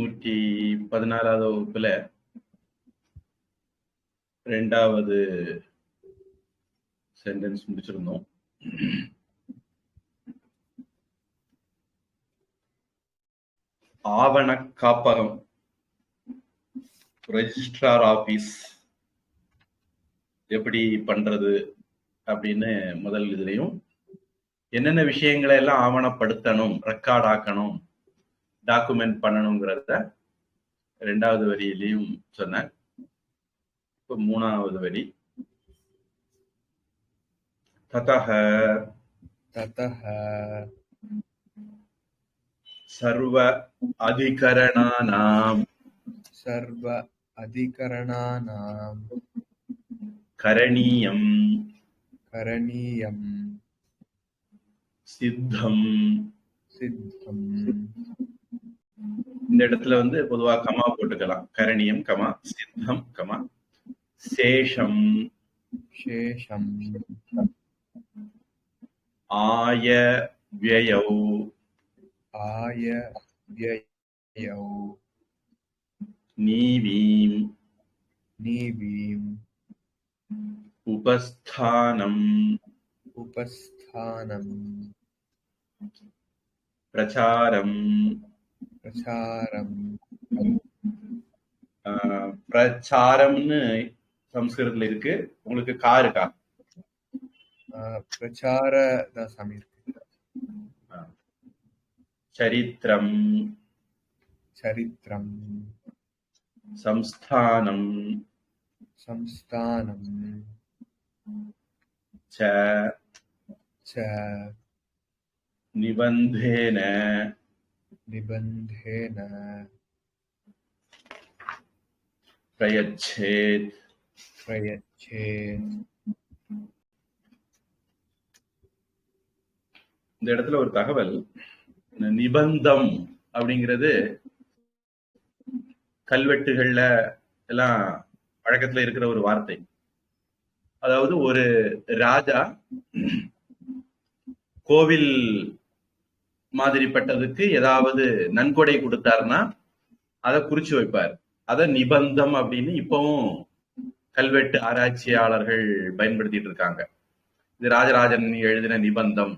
116வது வகுப்புல 2வது சென்டென்ஸ் முடிச்சிருந்தோம். ஆவண காப்பகம், ரெஜிஸ்ட்ரார் ஆபீஸ் எப்படி பண்றது அப்படின்னு முதல் இதுலயும், என்னென்ன விஷயங்களை எல்லாம் ஆவணப்படுத்தணும், ரெக்கார்ட் ஆக்கணும், டாக்குமெண்ட் பண்ணணுங்கிறத 2வது வரியிலையும் சொன்னேன். இப்ப 3வது வரி, ததஹ சர்வ அதிகரணானாம் கரணீயம் சித்தம். இந்த இடத்துல பொதுவா கமா போட்டுக்கலாம். கரணியம் கமா சித்தம் கமா சேஷம் ஆய வியயௌ நீவீம் உபஸ்தானம் பிரச்சாரம். பிரச்சாரம்னு சம்ஸ்கிருதத்துல இருக்கு. உங்களுக்கு கா இருக்கா? பிரச்சார தான் சாமி இருக்கு. சரித்திரம் சம்ஸ்தானம் ச நிபந்தேன பிரயச்சேத். இந்த இடத்துல ஒரு தகவல், நிபந்தம் அப்படிங்கிறது கல்வெட்டுகள்ல எல்லாம் வழக்கத்துல இருக்கிற ஒரு வார்த்தை. அதாவது ஒரு ராஜா கோவில் மாதிரிப்பட்டதுக்கு ஏதாவது நன்கொடை கொடுத்தாருன்னா அதை குறிச்சு வைப்பார். அத நிபந்தம் அப்படின்னு இப்பவும் கல்வெட்டு ஆராய்ச்சியாளர்கள் பயன்படுத்திட்டு இருக்காங்க. இது ராஜராஜன் எழுதின நிபந்தம்.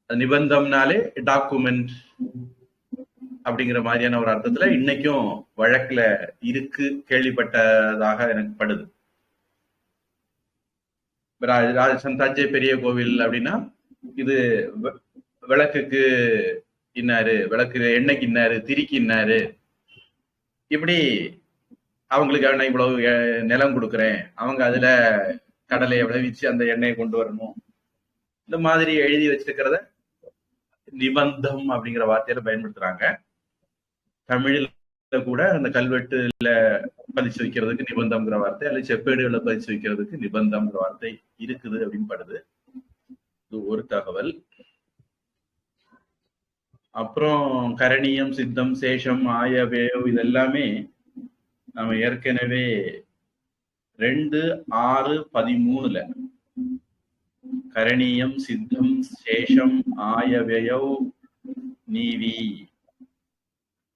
நிபந்தம்னாலே டாக்குமெண்ட் அப்படிங்கிற மாதிரியான ஒரு அர்த்தத்துல இன்னைக்கும் வழக்குல இருக்கு, கேள்விப்பட்டதாக எனக்கு படுது. தஞ்சை பெரிய கோவில் அப்படின்னா இது விளக்குக்கு இன்னாரு, விளக்கு எண்ணெய்க்கு இன்னாரு, திரிக்கு இன்னாரு, இப்படி அவங்களுக்கு இவ்வளவு நிலம் கொடுக்குறேன், அவங்க அதுல கடலையை விளைவிச்சு அந்த எண்ணெயை கொண்டு வரணும், இந்த மாதிரி எழுதி வச்சிருக்கிறத நிபந்தம் அப்படிங்கிற வார்த்தையில பயன்படுத்துறாங்க. தமிழில் கூட அந்த கல்வெட்டுல பதிச்சு வைக்கிறதுக்கு நிபந்தம்ங்கிற வார்த்தை, அல்லது செப்பேடுகளை பதிச்சு வைக்கிறதுக்கு நிபந்தம்ங்கிற வார்த்தை இருக்குது அப்படின்னு படுது. இது ஒரு தகவல். அப்புறம் கரணியம் சித்தம் சேஷம் ஆயவேவ் இதெல்லாமே நம்ம ஏற்கனவே 2:6:13 கரணியம் சித்தம் சேஷம் ஆயவேயௌ நீவி.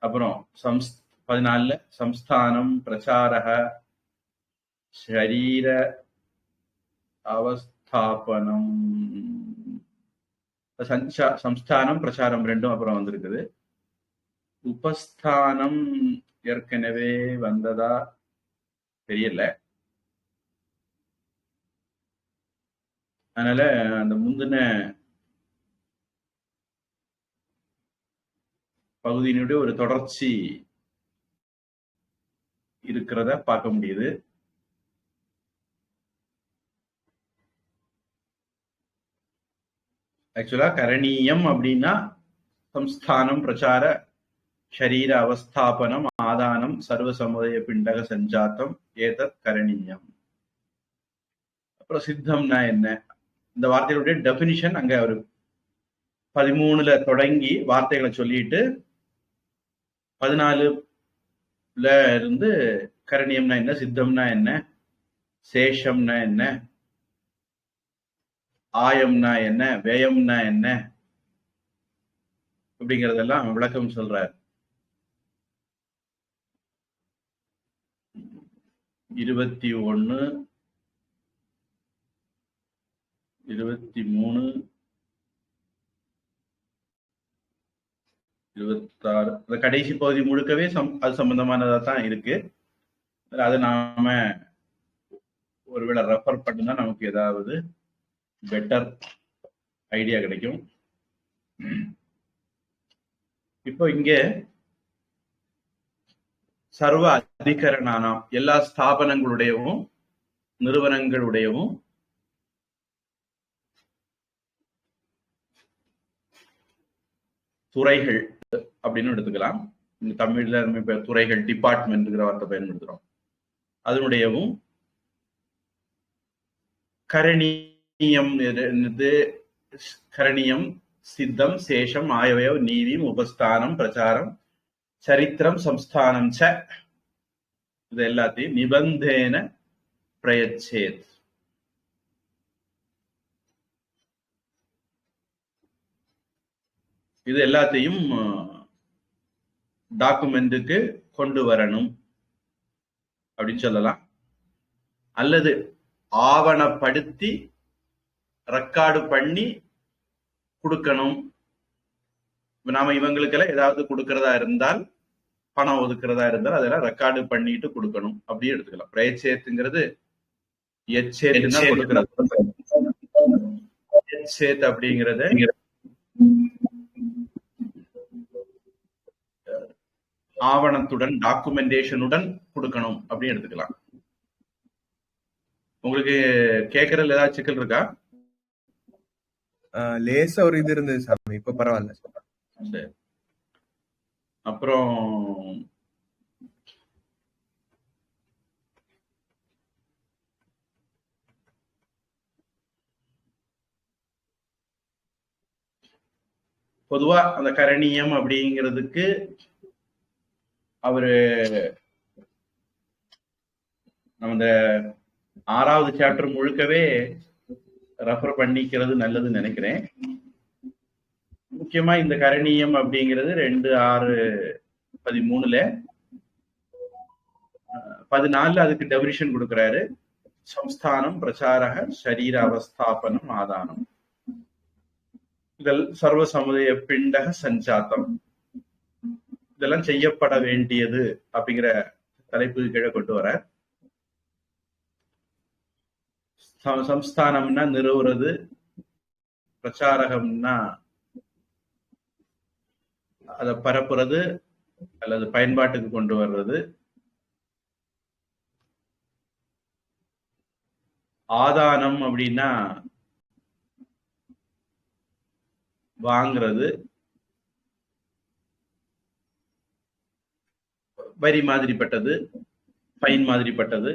அப்புறம் 14 சம்ஸ்தானம் பிரச்சாரக ஷரீர அவஸ்தாபனம். சம்ஸ்தானம் பிரச்சாரம் ரெண்டும் அப்புறம் வந்திருக்குது. உபஸ்தானம் ஏற்கனவே வந்ததா தெரியல. அதனால அந்த முந்தின பகுதியினுடைய ஒரு தொடர்ச்சி இருக்கிறத பார்க்க முடியுது. ஆக்சுவலா கரணீயம் அப்படின்னா சம்ஸ்தானம் பிரச்சார ஷரீர அவஸ்தாபனம் ஆதானம் சர்வ சமுதாய பிண்டக சஞ்சாத்தம் ஏதத் கரணீயம். அப்புறம் சித்தம்னா என்ன, இந்த வார்த்தைகளுடைய டெபினிஷன் அங்க ஒரு 13ல தொடங்கி வார்த்தைகளை சொல்லிட்டு 14ல இருந்து கரணியம்னா என்ன, சித்தம்னா என்ன, சேஷம்னா என்ன, ஆயம்னா என்ன, வேயம்னா என்ன, அப்படிங்கிறதெல்லாம் விளக்கம் சொல்றார். 21, 23, 26 அந்த கடைசி பகுதி முழுக்கவே அது சம்பந்தமானதா தான் இருக்கு. அதை நாம ஒருவேளை ரெஃபர் பண்ணுனா நமக்கு ஏதாவது பெட்டர் ஐடியா கிடைக்கும். இப்போ இங்க சர்வ அதிகரணானாம் எல்லா ஸ்தாபனங்களுடையவும் நிறுவனங்களுடையவும் துறைகள் அப்படின்னு எடுத்துக்கலாம். இந்த தமிழ்ல நம்ம துறைகள் டிபார்ட்மெண்ட்ங்கிற வார்த்தை பயன்படுத்துறோம். அதனுடையவும் கரணியம் கரணியம் சித்தம் சேஷம் ஆயவயம் நீதிம் உபஸ்தானம் பிரச்சாரம் சரித்திரம் சம்ஸ்தானம் ச இது எல்லாத்தையும் நிபந்தேன பிரயச்சேத். இது எல்லாத்தையும் டாக்குமெண்ட்டுக்கு கொண்டு வரணும் அப்படின்னு சொல்லலாம். அல்லது ஆவணப்படுத்தி ரெக்கார்டு பண்ணி கொடுக்கணும். நாம இவங்களுக்கெல்லாம் ஏதாவது கொடுக்கறதா இருந்தால், பணம் ஒதுக்குறதா இருந்தால் அதெல்லாம் ரெக்கார்டு பண்ணிட்டு கொடுக்கணும் அப்படி எடுத்துக்கலாம். பிரயச்சேத்துங்கிறது எச்சேத்துனா கொடுக்கறது. எச்சேத் அப்படிங்கறத ஆவணத்துடன் டாக்குமெண்டேஷனுடன் கொடுக்கணும் அப்படின்னு எடுத்துக்கலாம். உங்களுக்கு கேட்கறதுல ஏதாவது சிக்கல் இருக்கா? லேசா ஒரு இது இருந்தது சாமி, இப்ப பரவாயில்ல. சரி. அப்புறம் பொதுவா அந்த கரணியம் அப்படிங்கிறதுக்கு அவரு நம்ம இந்த 6வது சாப்டர் முழுக்கவே ரெஃபர் பண்ணிக்கிறது நல்லதுன்னு நினைக்கிறேன். முக்கியமா இந்த கரணியம் அப்படிங்கிறது 2/6/13 14 அதுக்கு டெபினிஷன் கொடுக்கிறாரு. சம்ஸ்தானம் பிரச்சாரக சரீர அவஸ்தாபனம் ஆதானம் இதல் சர்வ சமுதாய பிண்டக சஞ்சாத்தம் இதெல்லாம் செய்யப்பட வேண்டியது அப்படிங்கிற தலைப்பு கீழே கொண்டு வர. சம்ஸ்தானம்னா நிறுவுறது, பிரச்சாரகம்னா அதை பரப்புறது அல்லது பயன்பாட்டுக்கு கொண்டு வர்றது, ஆதானம் அப்படின்னா வாங்கிறது, வரி மாதிரிப்பட்டது, ஃபைன் மாதிரிப்பட்டது.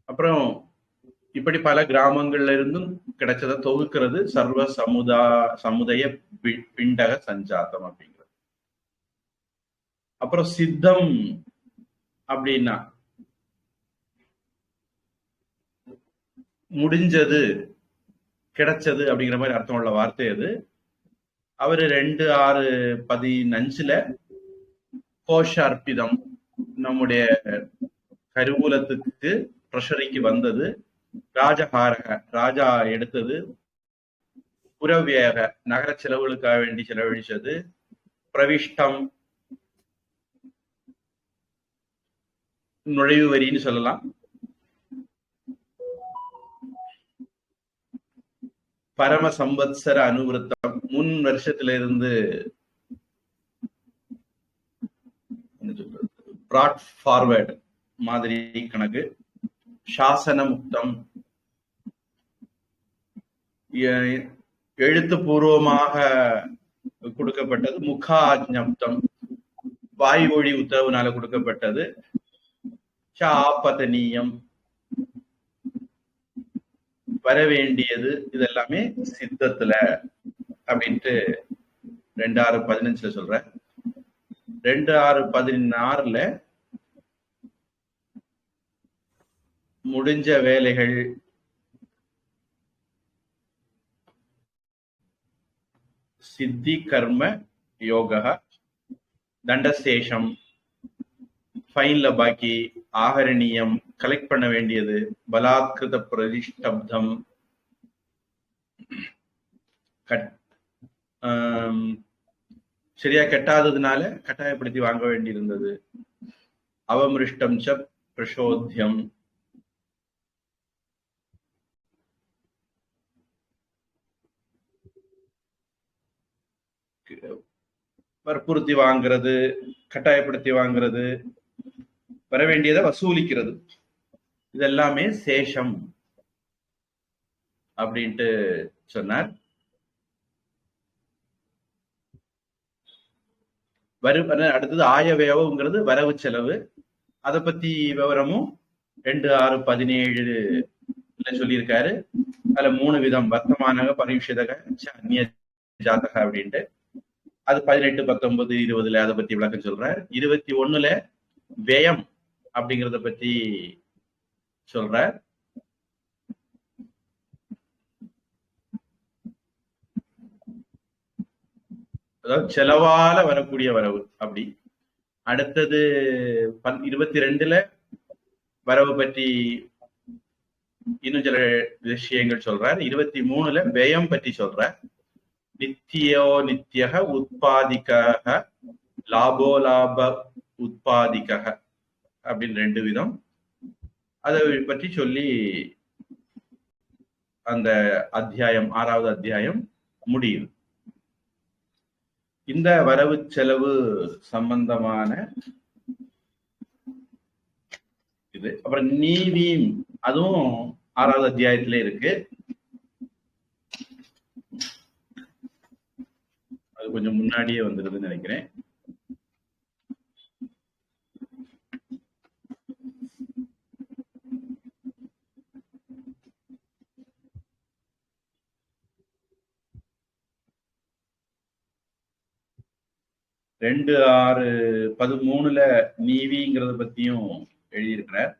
அப்புறம் இப்படி பல கிராமங்கள்ல இருந்தும் கிடைச்சதை தொகுக்கிறது சர்வ சமுதாய பிண்டக சஞ்சாத்தம் அப்படிங்கிறது. அப்புறம் சித்தம் அப்படின்னா முடிஞ்சது, கிடைச்சது அப்படிங்கிற மாதிரி அர்த்தம் உள்ள வார்த்தை அது. அவரு 2/6/15 கோஷ அர்ப்பிதம் நம்முடைய கருவூலத்துக்கு ட்ரெஷரிக்கு வந்தது, ராஜஹாரக ராஜா எடுத்தது, புறவியக நகர செலவுகளுக்காக வேண்டி செலவழிச்சது, பிரவிஷ்டம் நுழைவு வரின்னு சொல்லலாம், பரம சம்பத்சர அனுவிருத்தம் முன் வருஷத்திலிருந்து பிராட் ஃபார்வர்ட் மாதிரி கணக்கு, சாசன முக்தம் எழுத்துப்பூர்வமாக கொடுக்கப்பட்டது, முகாஜ்ஞப்தம் வாய் மொழி உத்தரவுனால கொடுக்கப்பட்டது, ஆபதனீயம் வர வேண்டியது, இதெல்லாமே சித்தத்துல அப்படின்ட்டு 2/6/15 சொல்ற. 2/6/16 முடிஞ்ச வேலைகள், சித்தி கர்ம யோக, தண்டசேஷம் ஃபைன்ல பாக்கி, ஆகரணீயம் கலெக்ட் பண்ண வேண்டியது, பலாத்கிருத பிரதிஷ்டப்தம், சரியா கெட்டாததுனால கட்டாயப்படுத்தி வாங்க வேண்டியிருந்தது, அவமிருஷ்டம் ச பிரசோத்தியம், வற்புறுத்தி வாங்குறது, கட்டாயப்படுத்தி வாங்குறது, வர வேண்டியதை வசூலிக்கிறது, இதெல்லாமே சேஷம் அப்படின்ட்டு சொன்னார். அடுத்தது ஆயவேவங்கிறது வரவு செலவு. அதை பத்தி விவரமும் 2-6-17 சொல்லியிருக்காரு. அதுல 3 விதம், வர்த்தமானக, பரியுஷதக, அந்நிய ஜாதக அப்படின்ட்டு. அது 18, 19, 20 அதை பத்தி விளக்கம் சொல்றார். 21 வியம் அப்படிங்கிறத பத்தி சொல்றார். அதாவது செலவால வரக்கூடிய வரவு அப்படி. அடுத்தது 22 வரவு பற்றி இன்னும் சில விஷயங்கள் சொல்றார். 23 வியம் பற்றி சொல்றார். நித்தியோ நித்தியக உத்பாதிக, லாபோலாப உத்பாதிக அப்படின்னு 2 விதம். அதை பற்றி சொல்லி அந்த அத்தியாயம் 6வது அத்தியாயம் முடியுது. இந்த வரவு செலவு சம்பந்தமான இது. அப்புறம் நீதியும் அதுவும் 6வது அத்தியாயத்திலே இருக்கு. அது கொஞ்சம் முன்னாடியே வந்துருதுன்னு நினைக்கிறேன். ரெண்டு 6-13 நீவிங்கிறத பத்தியும் எழுதியிருக்கிறார்.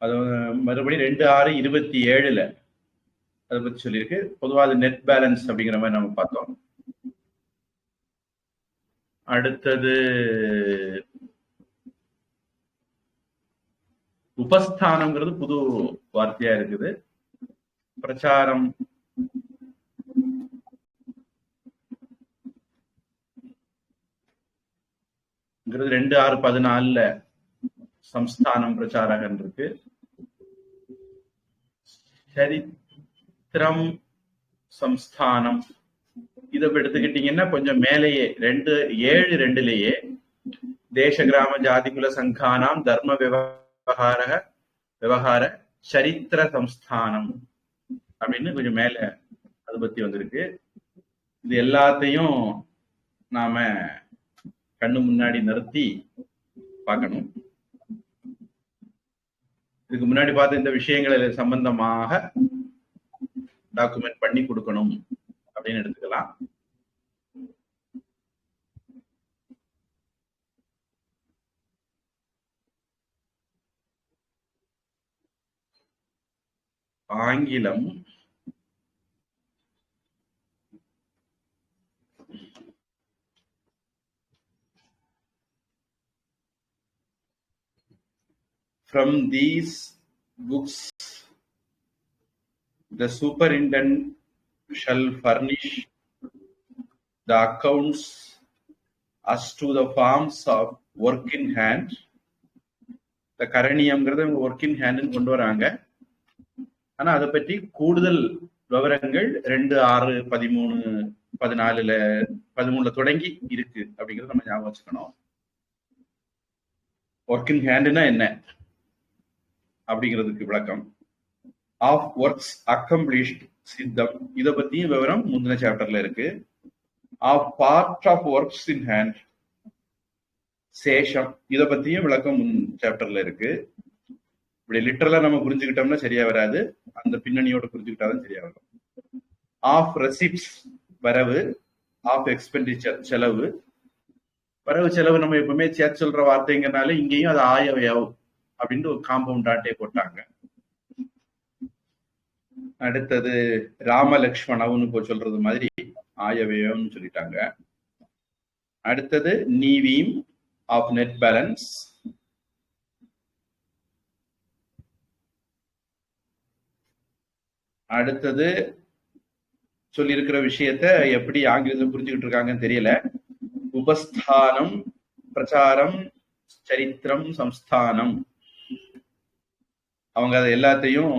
அது மறுபடியும் 2-6-27 அதை பத்தி சொல்லியிருக்கு. பொதுவாக அது நெட் பேலன்ஸ் அப்படிங்கிற மாதிரி நம்ம பார்த்தோம். அடுத்தது உபஸ்தானம்ங்கிறது புது வார்த்தையா இருக்குது. பிரச்சாரம், ங்கிறது 2-6-14 சம்ஸ்தானம் பிரச்சாரகன் இருக்கு. சரித்திரம் சம்ஸ்தானம் இதை எடுத்துக்கிட்டீங்கன்னா கொஞ்சம் மேலேயே 7-2 தேச கிராம ஜாதிகுல சங்கானாம் தர்ம விவகார சரித்திர சம்ஸ்தானம் அப்படின்னு கொஞ்சம் மேல அதை பத்தி வந்திருக்கு. இது எல்லாத்தையும் நாம கண்ணு முன்னாடி நிறுத்தி பார்க்கணும். இதுக்கு முன்னாடி பார்த்த இந்த விஷயங்கள் சம்பந்தமாக டாக்குமெண்ட் பண்ணி கொடுக்கணும் அப்படின்னு எடுத்துக்கலாம். ஆங்கிலம் from these books the superintendent shall furnish the accounts as to the forms of work in hand. the கரணியம்ங்கிறது ஒர்க் இன் ஹேண்ட் கொண்டு வராங்க. ஆனா அதை பற்றி கூடுதல் விவரங்கள் 2-6-13-14 தொடங்கி இருக்கு அப்படிங்கறத நம்ம ஞாபகம் வச்சுக்கணும். ஒர்க் இன் ஹேண்ட்னா என்ன அப்படிங்கிறதுக்கு விளக்கம். ஆஃப் ஒர்க்ஸ் அக்கம்ப்ளிஷ்ட் சித்தம் இதை பத்தியும் விவரம் முந்தின சாப்டர்ல இருக்கு. Half part of works in hand சேஷம் இதை பத்தியும் விளக்கம் சாப்டர்ல இருக்கு. இப்படி லிட்டரலா நம்ம புரிஞ்சுக்கிட்டோம்னா சரியா வராது, அந்த பின்னணியோட புரிஞ்சுக்கிட்டாதான் சரியா வரும். ஆஃப் ரெசிப்ட்ஸ் வரவு, ஆஃப் எக்ஸ்பெண்டிச்சர் செலவு. வரவு செலவு நம்ம எப்பவுமே சேர்த்து சொல்ற வார்த்தைங்கனால இங்கேயும் அது ஆயவியம் அப்படின்ட்டு ஒரு காம்பவுண்ட் ஆட்டே போட்டாங்க. அடுத்தது ராம லக்ஷ்மணவுன்னு இப்போ சொல்றது மாதிரி ஆயவேயம்னு சொல்லிட்டாங்க. அடுத்தது நீவீம் ஆஃப் நெட் பேலன்ஸ். அடுத்தது சொல்லியிருக்கிற விஷயத்த எப்படி ஆங்கிலத்தில் புரிஞ்சுக்கிட்டு இருக்காங்கன்னு தெரியல. உபஸ்தானம், பிரச்சாரம், சரித்திரம், சம்ஸ்தானம். அவங்க அதை எல்லாத்தையும்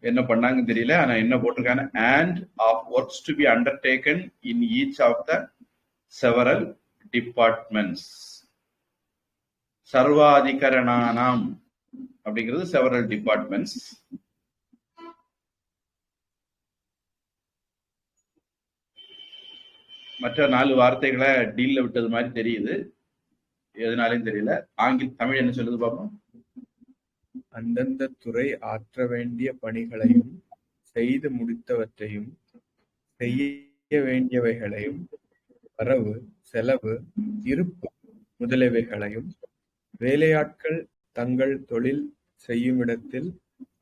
என்ன பண்ணாங்கன்னு தெரியல. ஆனா என்ன போட்டிருக்காங்க, and of works to be undertaken in each of the several departments. சர்வாதிகரணானாம் அப்படிங்கிறது several departments. மற்ற 4 வார்த்தைகளை டீல்ல விட்டது மாதிரி தெரியுது, எதனாலையும் தெரியல. தமிழ் என்ன சொல்லுது பாப்போம். அந்தந்த துறை ஆற்ற வேண்டிய பணிகளையும் செய்து முடித்தவற்றையும் செய்ய வேண்டியவைகளையும் வரவு செலவு இருப்பு முதலியவைகளையும் வேலையாட்கள் தங்கள் தொழில் செய்யுமிடத்தில்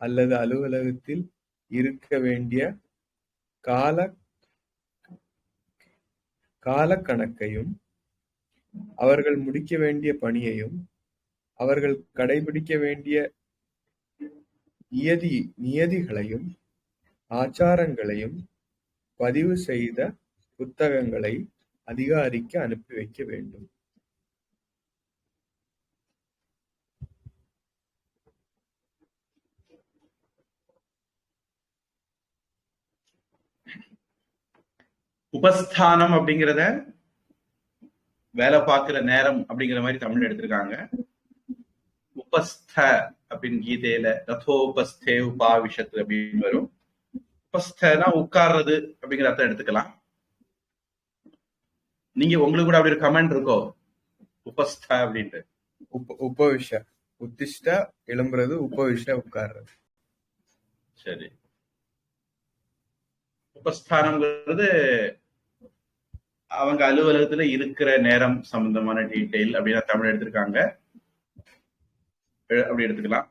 அல்லது அலுவலகத்தில் இருக்க வேண்டிய காலக்கணக்கையும் அவர்கள் முடிக்க வேண்டிய பணியையும் அவர்கள் கடைபிடிக்க வேண்டிய நியதிகளையும் ஆச்சாரங்களையும் பதிவு செய்த புத்தகங்களை அதிகாரிக்கு அனுப்பி வைக்க வேண்டும். உபஸ்தானம் அப்படிங்கிறத வேலை பார்க்கிற நேரம் அப்படிங்கிற மாதிரி தமிழ் எடுத்திருக்காங்க. உபஸ்த அப்படின்னு கீதையில ரதோபஸ்தே உபாவிஷத்து அப்படின்னு வரும். உபஸ்தனா உட்கார்றது அப்படிங்கிற அர்த்தம் எடுத்துக்கலாம். நீங்க உங்களுக்கு கூட அப்படி ஒரு கமெண்ட் இருக்கோ உபஸ்த அப்படின்ட்டு? உபவிஷ உத்திஷ்ட எழும்புறது, உபவிஷ உட்கார்றது. சரி, உபஸ்தானம்ங்கிறது அவங்க அலுவலகத்துல இருக்கிற நேரம் சம்பந்தமான டீட்டெயில் அப்படின்னு தமிழ் எடுத்திருக்காங்க, அப்படி எடுத்துக்கலாம்.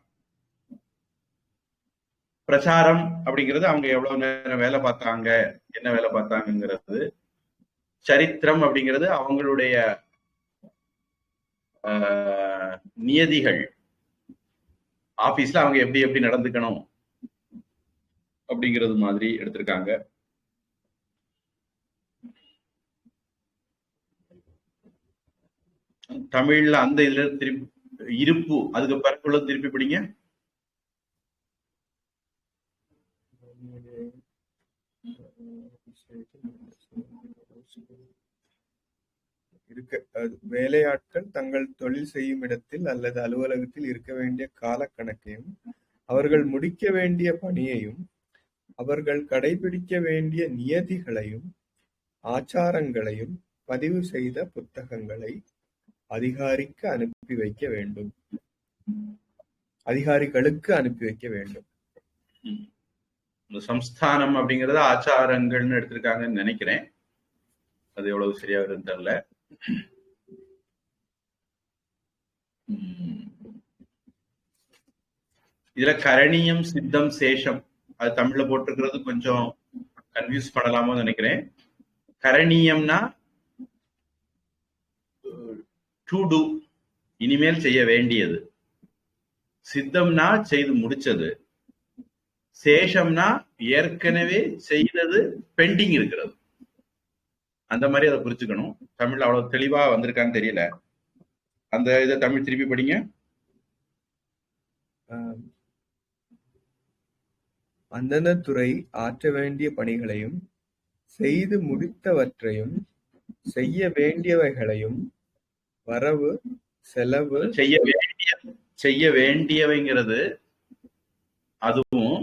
பிரச்சாரம் அப்படிங்கிறது அவங்க எவ்வளவு நேரம் வேலை பார்த்தாங்க, என்ன வேலை பார்த்தாங்கிறது. சரித்திரம் அப்படிங்கிறது அவங்களுடைய நியதிகள், ஆபீஸ்ல அவங்க எப்படி எப்படி நடந்துக்கணும் அப்படிங்கிறது மாதிரி எடுத்திருக்காங்க. தமிழ்ல அந்த இதுல திருப்பி இருப்பு, அதுக்கு பிறகுள்ள திருப்பி படிங்க. வேலையாட்கள் தங்கள் தொழில் செய்யும் இடத்தில் அல்லது அலுவலகத்தில் இருக்க வேண்டிய கால கணக்கையும் அவர்கள் முடிக்க வேண்டிய பணியையும் அவர்கள் கடைபிடிக்க வேண்டிய நியதிகளையும் ஆச்சாரங்களையும் பதிவு செய்த புத்தகங்களை அதிகாரிக்கு அனுப்பி வைக்க வேண்டும், அதிகாரிகளுக்கு அனுப்பி வைக்க வேண்டும். சம்ஸ்தானம் அப்படிங்கறது ஆச்சாரங்கள்னு எடுத்திருக்காங்கன்னு நினைக்கிறேன். அது எவ்வளவு சரியா வருதுன்னு தெரியல. இதுல கரணியம், சித்தம், சேஷம் அது தமிழ்ல போட்டிருக்கிறது கொஞ்சம் கன்ஃபியூஸ் பண்ணலாமோ நினைக்கிறேன். கரணியம்னா டு டூ, இனிமேல் செய்ய வேண்டியது. சித்தம்னா செய்து முடிச்சது. சேஷம்னா ஏற்கனவே செய்தது பெண்டிங் இருக்கிறது. அந்த மாதிரி அதை புரிச்சுக்கணும். தமிழ் அவ்வளவு தெளிவா வந்திருக்கான்னு தெரியல. அந்த இதை தமிழ் திருப்பி படிங்க. அந்தந்த துறை ஆற்ற வேண்டிய பணிகளையும் செய்து முடித்தவற்றையும் செய்ய வேண்டியவைகளையும் வரவு செலவு செய்ய வேண்டியவைங்கிறது அதுவும்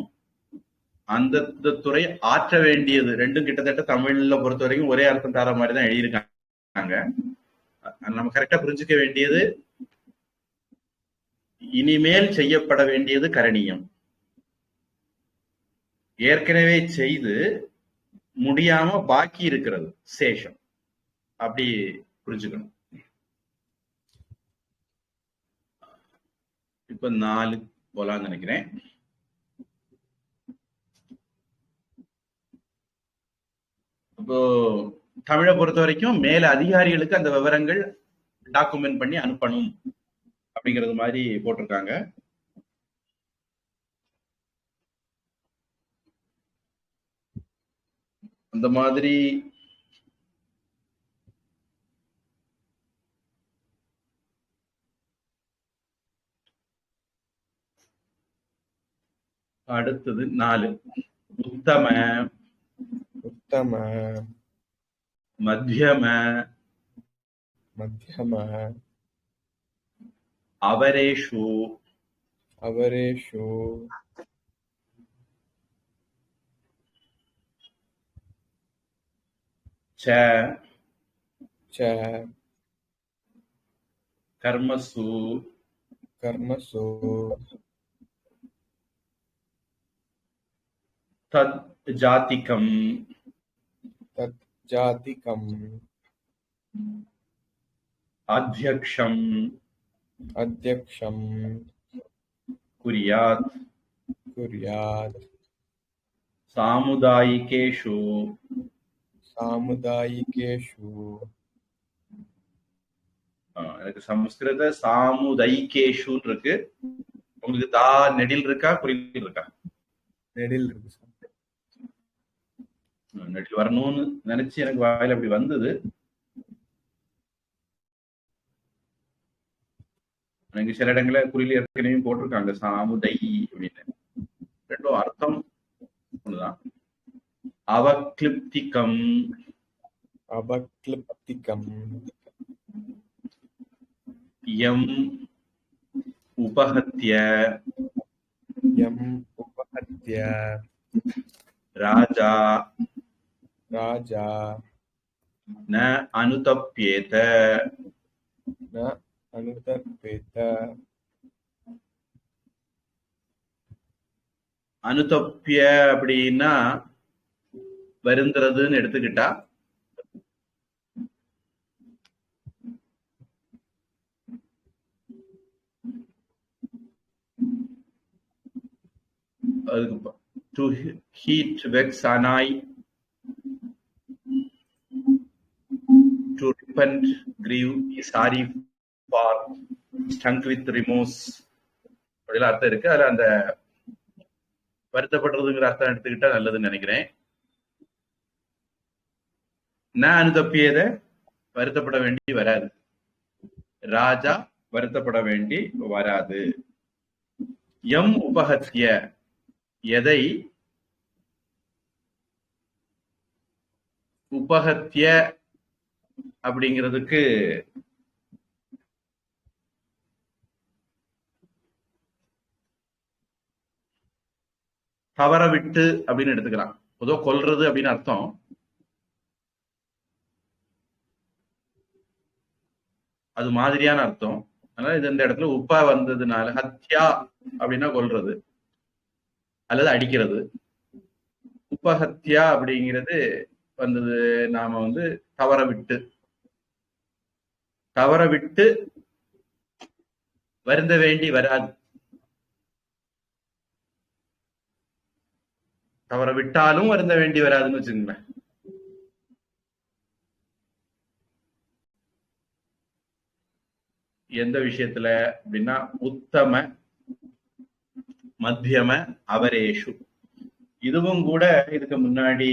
அந்த துறை ஆற்ற வேண்டியது ரெண்டும் கிட்டத்தட்ட தமிழ்ல பொறுத்த வரைக்கும் ஒரே அர்த்தம் தர மாதிரி தான் எழுதியிருக்காங்க. நம்ம கரெக்டா புரிஞ்சுக்க வேண்டியது இனிமேல் செய்யப்பட வேண்டியது கரணியம், ஏற்கனவே செய்து முடியாம பாக்கி இருக்கிறது சேஷம். அப்படி புரிஞ்சுக்கணும். இப்ப 4 போலான்னு நினைக்கிறேன். இப்போ தமிழை பொறுத்த வரைக்கும் மேல அதிகாரிகளுக்கு அந்த விவரங்கள் டாக்குமெண்ட் பண்ணி அனுப்பணும் அப்படிங்கிறது மாதிரி போட்டிருக்காங்க. அந்த மாதிரி அடுத்தது 4 உத்தம உத்தம மத்தியம மத்தியம அவரேஷு அவரேஷு ச ச கர்மசு கர்மசு தத் ஜாதிகம் தத் ஜாதிகம் அத்தியக்ஷம் அத்தியக்ஷம் குர்யாத் குர்யாத் சாமுதாயிகேஷு சாமுதாயிகேஷு. எனக்கு சமஸ்கிருத சாமுதாயிகேஷு இருக்கு. உங்களுக்கு தா நெடில் இருக்கா குறில் இருக்கா? நெடில் இருக்கு சார். நெடில் வரணும்னு நினைச்சு எனக்கு வாயில அப்படி வந்தது. எனக்கு சில இடங்கள குறில் ஏற்கனவே போட்டிருக்காங்க சாமுதை அப்படின்னு. ரெண்டும் அர்த்தம் ஒண்ணுதான். அவக்லிப்திகம் அவக்லிப்திகம் யம் உபஹத்ய யம் உபஹத்ய ராஜா ராஜா ந அனுதப்யேத ந அனுதப்பேத. அனுதப்ய அப்படின்னா வருந்துறதுன்னு எடுத்துக்கிட்டா அதுக்கு to heat vex annoy to repent grieve sorry for stung with remorse அப்படிலாம் அர்த்தம் இருக்கு. அதுல அந்த வருத்தப்படுறதுங்கிற அர்த்தம் எடுத்துக்கிட்டா நல்லதுன்னு நினைக்கிறேன். நான் அனுதப்பியத வருத்தப்பட வேண்டி வராது. ராஜா வருத்தப்பட வேண்டி வராது. எம் உபஹத்ய எதை உபஹத்ய அப்படிங்கிறதுக்கு தவற விட்டு அப்படின்னு எடுத்துக்கலாம். பொதுவா கொல்றது அப்படின்னு அர்த்தம். அது மாதிரியான அர்த்தம். அதனால இது இந்த இடத்துல உப்பா வந்ததுனால ஹத்யா அப்படின்னா கொல்றது அல்லது அடிக்கிறது. உபஹத்யா அப்படிங்கிறது வந்தது நாம தவற விட்டு வருந்த வேண்டி வராது. தவற விட்டாலும் வருந்த வேண்டி வராதுன்னு வச்சுக்கோங்களேன். எந்த விஷயத்துல அப்படின்னா உத்தம மத்தியம அவரேஷு. இதுவும் கூட இதுக்கு முன்னாடி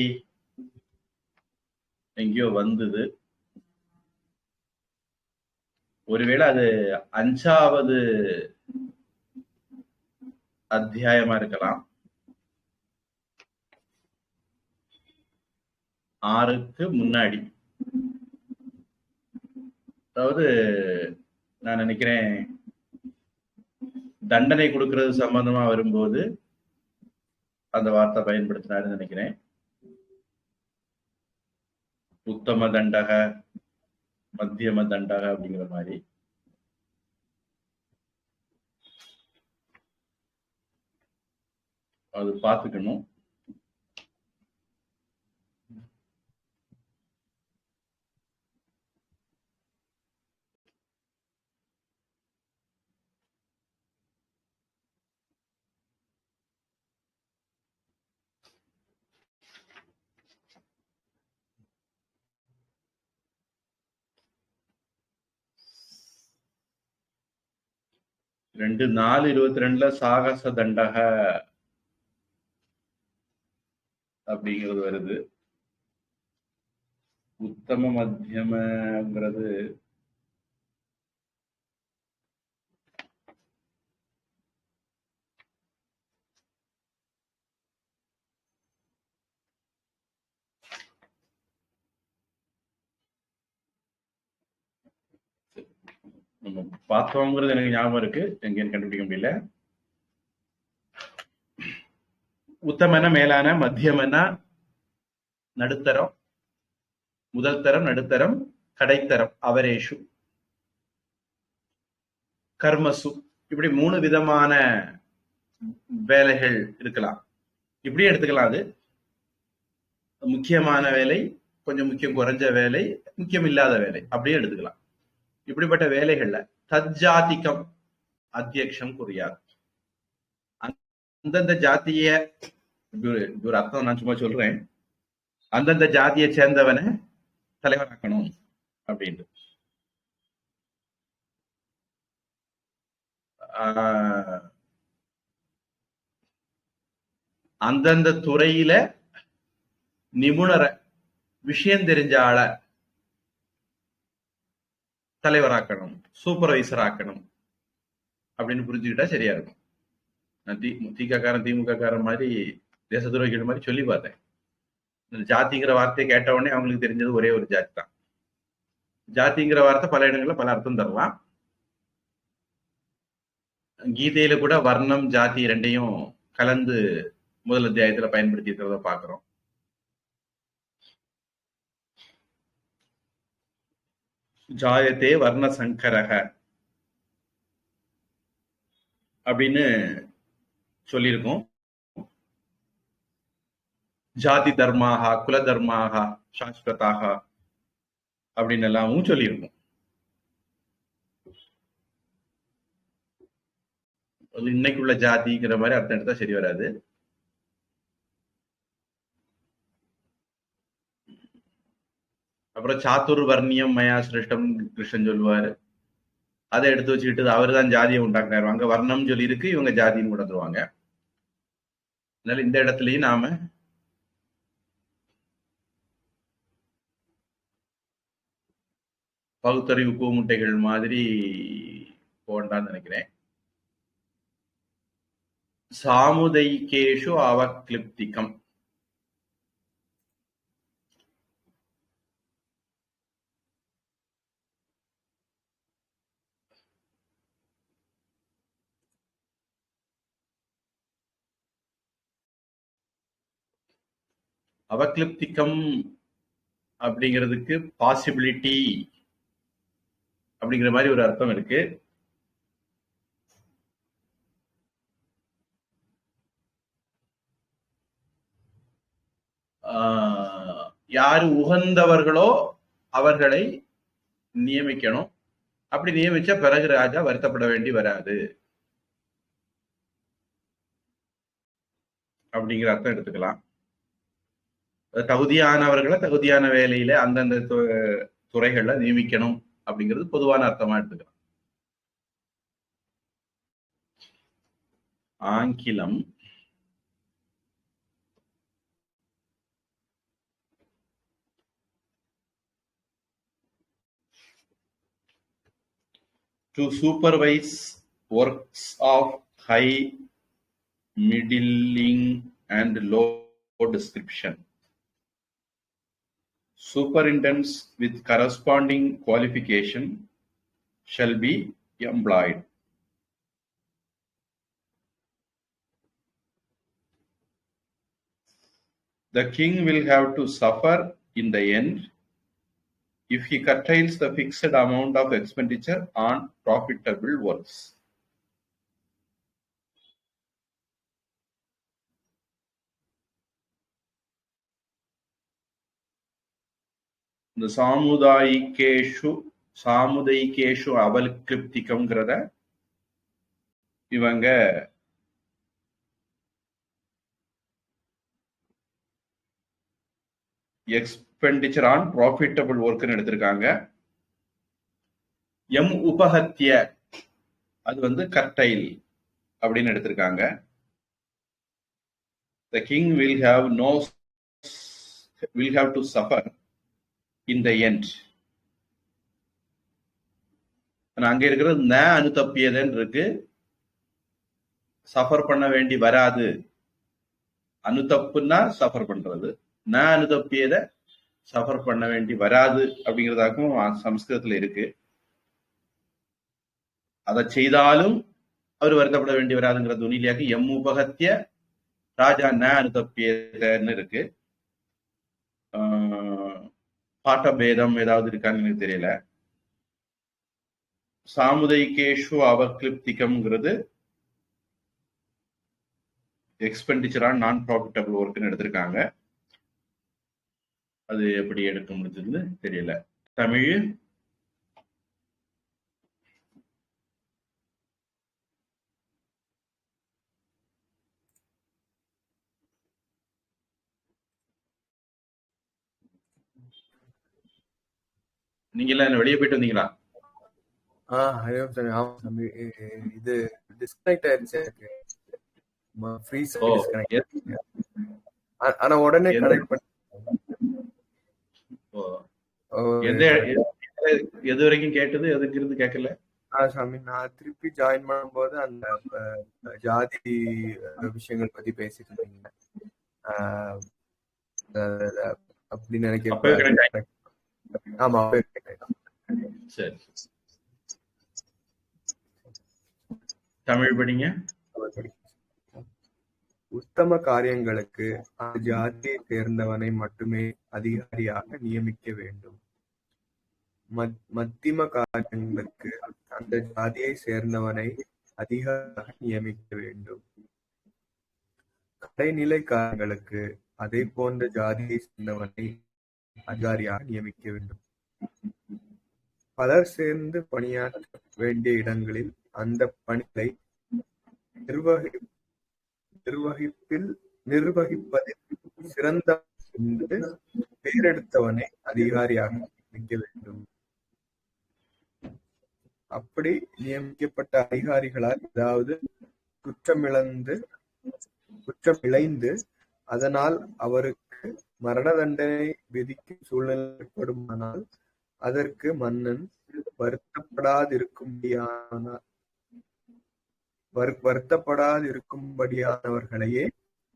எங்கேயோ வந்தது. ஒருவேளை அது 5வது அத்தியாயமா இருக்கலாம். 6க்கு முன்னாடி. அதாவது நான் நினைக்கிறேன் தண்டனை கொடுக்கிறது சம்பந்தமா வரும்போது அந்த வார்த்தை பயன்படுத்தினாருன்னு நினைக்கிறேன். உத்தம தண்டக மத்தியம தண்டக அப்படிங்கிற மாதிரி. அது பார்த்துக்கணும். 2-4-22 சாகச தண்டக அப்படிங்கிறது வருது. உத்தம மத்தியமங்கிறது நம்ம பார்த்தோங்கிறது எனக்கு ஞாபகம் இருக்கு, எங்கேன்னு கண்டுபிடிக்க முடியல. உத்தமன மேலான, மத்தியமன நடுத்தரம், முதல் தரம், நடுத்தரம், கடைத்தரம், அவரேஷு, கர்மசு, இப்படி 3 விதமான வேலைகள் இருக்கலாம். இப்படியே எடுத்துக்கலாம். அது முக்கியமான வேலை, கொஞ்சம் முக்கியம் குறைஞ்ச வேலை, முக்கியம் இல்லாத வேலை, அப்படியே எடுத்துக்கலாம். இப்படிப்பட்ட வேலைகள்ல தஜ்ஜாதிகம் அத்தியக்ஷம் குறியாது. அந்தந்த ஜாத்திய, ஒரு அர்த்தம் நான் சும்மா சொல்றேன், அந்தந்த ஜாதியை சேர்ந்தவனை தலைவராக்கணும் அப்படின்ட்டு. அந்தந்த துறையில நிபுணரை, விஷயம் தெரிஞ்ச ஆள தலைவராக்கணும், சூப்பர்வைசர் ஆக்கணும் அப்படின்னு புரிஞ்சுக்கிட்டா சரியா இருக்கும். நான் திகாக்காரன் திமுக காரன் மாதிரி தேச துரோகிகள் மாதிரி சொல்லி பார்த்தேன். ஜாதிங்கிற வார்த்தையை கேட்ட உடனே அவங்களுக்கு தெரிஞ்சது ஒரே ஒரு ஜாதி தான். ஜாதிங்கிற வார்த்தை பல இடங்கள்ல பல அர்த்தம் தரலாம். கீதையில கூட வர்ணம் ஜாதி ரெண்டையும் கலந்து முதல் அத்தியாயத்துல பயன்படுத்தி இருக்கிறத பாக்குறோம். ஜாயத்தே வர்ண சங்கரக அப்படின்னு சொல்லியிருக்கோம். ஜாதி தர்மாக, குல தர்மாக, சாஸ்வதாக அப்படின்னு எல்லாமும் சொல்லியிருக்கோம். இன்னைக்குள்ள ஜாதிங்கிற மாதிரி அர்த்தம் எடுத்தா சரி வராது. அப்புறம் சாத்துர் வர்ணியம் மயா சிருஷ்டம் கிருஷ்ணன் சொல்லுவாரு. அதை எடுத்து வச்சுக்கிட்டு அவர் தான் ஜாதியை உண்டாக்குறாரு. அங்க வர்ணம் சொல்லி இருக்கு, இவங்க ஜாதின்னு கூட தருவாங்க. அதனால இந்த இடத்துலயும் நாம பகுத்தறிவு கூமுட்டைகள் மாதிரி போண்டான்னு நினைக்கிறேன். சாமுதைகேஷு அவக்லிப்திகம், அவக்லிப்திகம் அப்படிங்கிறதுக்கு பாசிபிலிட்டி அப்படிங்கிற மாதிரி ஒரு அர்த்தம் இருக்கு. யாரு உகந்தவர்களோ அவர்களை நியமிக்கணும். அப்படி நியமிச்ச பிறகு ராஜா வருத்தப்பட வேண்டி வராது அப்படிங்கிற அர்த்தம் எடுத்துக்கலாம். தகுதியானவர்களை தகுதியான வேலையில அந்தந்த துறைகள்ல நியமிக்கணும் அப்படிங்கிறது பொதுவான அர்த்தமா எடுத்துக்கலாம். ஆங்கிலம் to supervise works of high, middling and low description. Superintendents with corresponding qualification shall be employed. The king will have to suffer in the end if he curtails the fixed amount of expenditure on profitable works. இந்த சாமுதாயிகேஷு அவல்கிருப்திகம்ங்கிறத இவங்க expenditure on profitable ஒர்க்னு எடுத்திருக்காங்க. M உபஹத்திய அது வந்து கர்டைல் அப்படின்னு எடுத்திருக்காங்க. The king will have to suffer in the end. அங்க இருக்கிறது ந அனுதப்பியதுன்னு இருக்கு, சஃபர் பண்ண வேண்டி வராது. அனுதப்புன்னா சஃபர் பண்றது, ந அனுதப்பியத சஃபர் பண்ண வேண்டி வராது அப்படிங்கிறதாக்கும் சம்ஸ்கிருதத்துல இருக்கு. அதை செய்தாலும் அவர் வருத்தப்பட வேண்டி வராதுங்கிற துணிலியாக்கு எம் உபகத்திய ராஜா ந அனுதப்பியதன்னு இருக்கு. பாட்ட பேதம் ஏதாவது இருக்கான்னு எனக்கு தெரியல. சாமுதைகேஷு அவக்லிப்திகம்ங்கிறது எக்ஸ்பெண்டிச்சரா நான் ப்ராஃபிட்டபிள் ஒர்க்னு எடுத்திருக்காங்க. அது எப்படி எடுக்க முடிஞ்சதுன்னு தெரியல. தமிழ் நீங்க எல்லாம் வெளியே போயிட்டு வந்தீங்களா? ஹரியோம் சாமி. ஆமா சாமி, இது டிஸ்கனெக்ட் ஆயிருச்சு எனக்கு. Freeze disconnect. ஆனா உடனே கனெக்ட் பண்ணி எது வரைக்கும் கேட்டது, எதுக்கு இருந்து கேட்கல சாமி? நான் திருப்பி ஜாயின் பண்ணும்போது அந்த ஜாதி விஷயங்கள் பத்தி பேசிட்டு இருந்தீங்க அப்படின்னு நினைக்கிறேன். ஆமா, சரி. தமிழ் படிங்க. உத்தம காரியங்களுக்கு ஜாதியை சேர்ந்தவனை மட்டுமே அதிகாரியாக நியமிக்க வேண்டும். மத்திம காரியங்களுக்கு அந்த ஜாதியை சேர்ந்தவனை அதிகாரியாக நியமிக்க வேண்டும். கடைநிலை காரியங்களுக்கு அதே போன்ற ஜாதியை சேர்ந்தவனை அதிகாரியாக நியமிக்க வேண்டும். பலர் சேர்ந்து பணியாற்ற வேண்டிய இடங்களில் அந்த பணிகளை நிர்வகிப்பதில் சிறந்த பெயரெடுத்தவனை அதிகாரியாக நியமிக்க வேண்டும். அப்படி நியமிக்கப்பட்ட அதிகாரிகளால் ஏதாவது குற்றமிழைந்து அதனால் அவருக்கு மரண தண்டனை விதிக்கும் சூழ்நிலை ஏற்படுமானால் அதற்கு மன்னன் வருத்தப்படாதிருக்கும்படியானவர்களையே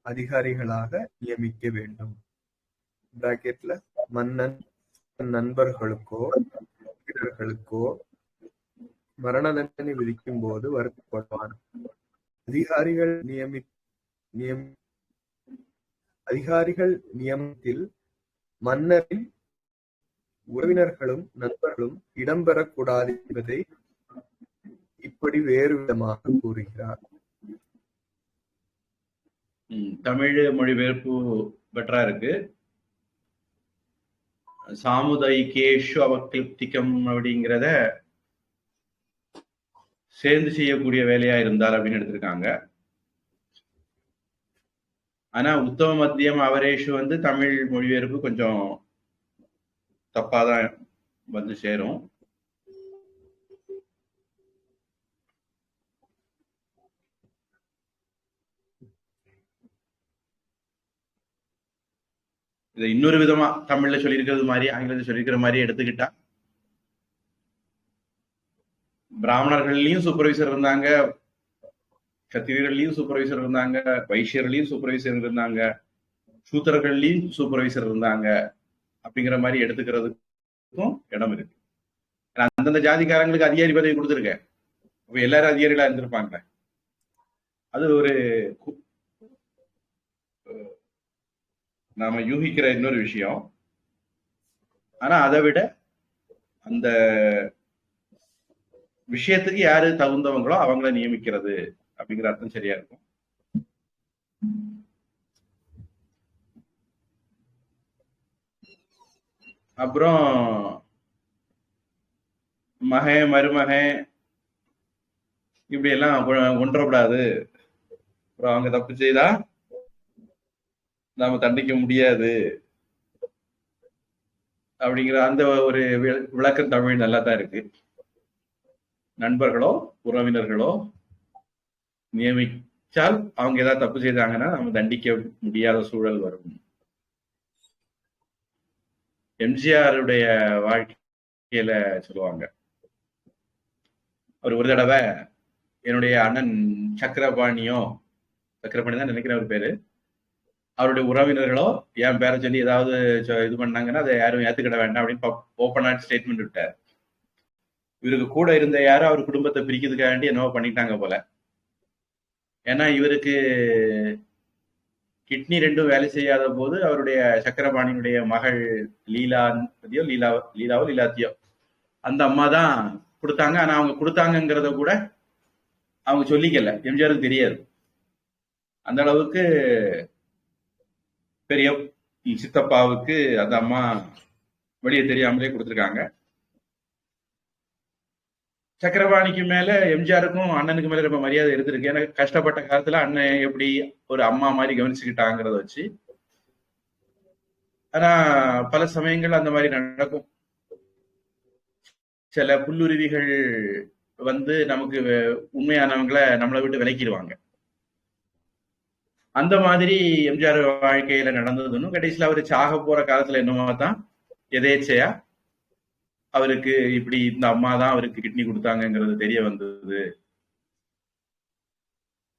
அதிகாரிகளாக நியமிக்க வேண்டும். பிராக்கெட்ல மன்னன் நண்பர்களுக்கோ வீரர்களுக்கோ மரண தண்டனை விதிக்கும் போது வருத்தப்படுவான். அதிகாரிகள் நியமனத்தில் மன்னரின் உறவினர்களும் நண்பர்களும் இடம்பெறக்கூடாது என்பதை இப்படி வேறு விதமாக கூறுகிறார். தமிழ் மொழிபெயர்ப்பு பெட்டரா இருக்கு. சாமுதாயிகேஷு அவக்லிப்திகம் அப்படிங்கிறத சேர்ந்து செய்யக்கூடிய வேலையா இருந்தால் அப்படின்னு எடுத்திருக்காங்க. ஆனா உத்தம மத்தியம் அவரேஷு வந்து தமிழ் மொழிபெயர்ப்பு கொஞ்சம் தப்பாதான் வந்து சேரும். இதை இன்னொரு விதமா தமிழ்ல சொல்லியிருக்கிறது மாதிரி ஆங்கிலத்தில் சொல்லியிருக்கிற மாதிரி எடுத்துக்கிட்டா, பிராமணர்கள்லயும் சூப்பர்வைசர் இருந்தாங்க, கத்திரியர்கள்லயும் சூப்பர்வைசர் இருந்தாங்க, வைசியர்கள்லயும் சூப்பர்வைசர் இருந்தாங்க, சூத்திரர்கள்லயும் சூப்பர்வைசர் இருந்தாங்க அப்படிங்கிற மாதிரி எடுத்துக்கிறதுக்கும் இடம் இருக்கு. அந்தந்த ஜாதிக்காரங்களுக்கு அதிகாரி பதவி கொடுத்துருக்க, அப்ப எல்லாரும் அதிகாரிகளா இருந்திருப்பாங்க. அது ஒரு நாம யூகிக்கிற இன்னொரு விஷயம். ஆனா அதை விட அந்த விஷயத்துக்கு யாரு தகுந்தவங்களோ அவங்கள நியமிக்கிறது அப்படிங்கிற அர்த்தம் சரியா இருக்கும். அப்புறம் மகன் மருமகன் இப்படி எல்லாம் ஒன்றப்படாது. அப்புறம் அவங்க தப்பு செய்தா நாம தண்டிக்க முடியாது அப்படிங்கிற அந்த ஒரு விளக்கம் தமிழ் நல்லா தான் இருக்கு. நண்பர்களோ உறவினர்களோ நியமிச்சால் அவங்க ஏதாவது தப்பு செய்தாங்கன்னா நம்ம தண்டிக்க முடியாத சூழல் வரும். எம்ஜிஆருடைய வாழ்க்கையில சொல்லுவாங்க, அவர் ஒரு தடவை என்னுடைய அண்ணன் சக்கரபாணி தான் நினைக்கிறேன் அவர் பேரு, அவருடைய உறவினர்களோ என் பேரை சொல்லி ஏதாவது இது பண்ணாங்கன்னா அதை யாரும் ஏத்துக்கிட வேண்டாம் அப்படின்னு ஓப்பனா ஸ்டேட்மெண்ட் விட்டார். இவருக்கு கூட இருந்த யாரும் அவர் குடும்பத்தை பிரிக்கிறதுக்காக வேண்டி என்னவோ பண்ணிட்டாங்க போல. ஏன்னா இவருக்கு கிட்னி ரெண்டும் வேலை செய்யாத போது அவருடைய சக்கரபாணியினுடைய மகள் லீலாத்தியோ அந்த அம்மா தான் கொடுத்தாங்க. ஆனா அவங்க கொடுத்தாங்கிறத கூட அவங்க சொல்லிக்கல, எம்ஜிஆருக்கு தெரியாது. அந்த அளவுக்கு பெரிய சித்தப்பாவுக்கு அந்த அம்மா வெளியே தெரியாமலே கொடுத்துருக்காங்க. சக்கரபாணிக்கு மேல எம்ஜிஆருக்கும் அண்ணனுக்கு மேல ரொம்ப மரியாதை இருந்திருக்கு. ஏன்னா கஷ்டப்பட்ட காலத்துல அண்ணன் எப்படி ஒரு அம்மா மாதிரி கவனிச்சுக்கிட்டாங்கிறத வச்சு. ஆனா பல சமயங்கள் அந்த மாதிரி நடக்கும். சில புல்லுருவிகள் வந்து நமக்கு உண்மையானவங்களை நம்மளை விட்டு விலக்கிடுவாங்க. அந்த மாதிரி எம்ஜிஆர் வாழ்க்கையில நடந்ததுன்னு கடைசியில அவரு சாக போற காலத்துல என்னமோ தான் எதேச்சையா அவருக்கு இப்படி இந்த அம்மா தான் அவருக்கு கிட்னி கொடுத்தாங்கிறது தெரிய வந்தது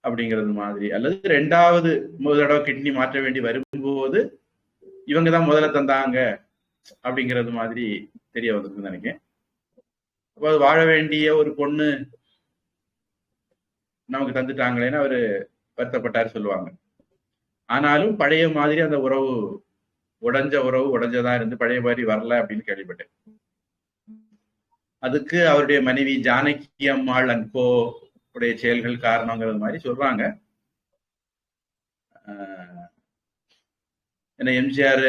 அப்படிங்கிறது மாதிரி. அல்லது ரெண்டாவது முதல் தடவை கிட்னி மாற்ற வேண்டி வரும்போது இவங்க தான் முதல்ல தந்தாங்க அப்படிங்கிறது மாதிரி தெரிய வந்திருக்குன்னு நினைக்கிறேன். அப்போ அது வாழ வேண்டிய ஒரு பொண்ணு நமக்கு தந்துட்டாங்களேன்னு அவரு வருத்தப்பட்டாரு சொல்லுவாங்க. ஆனாலும் பழைய மாதிரி அந்த உறவு உடஞ்சதான் இருந்து பழைய மாதிரி வரல அப்படின்னு கேள்விப்பட்டேன். அதுக்கு அவருடைய மனைவி ஜானகி அம்மாள் அன்கோ உடைய செயல்கள் காரணங்கிறது மாதிரி சொல்றாங்க. ஏன்னா எம்ஜிஆர்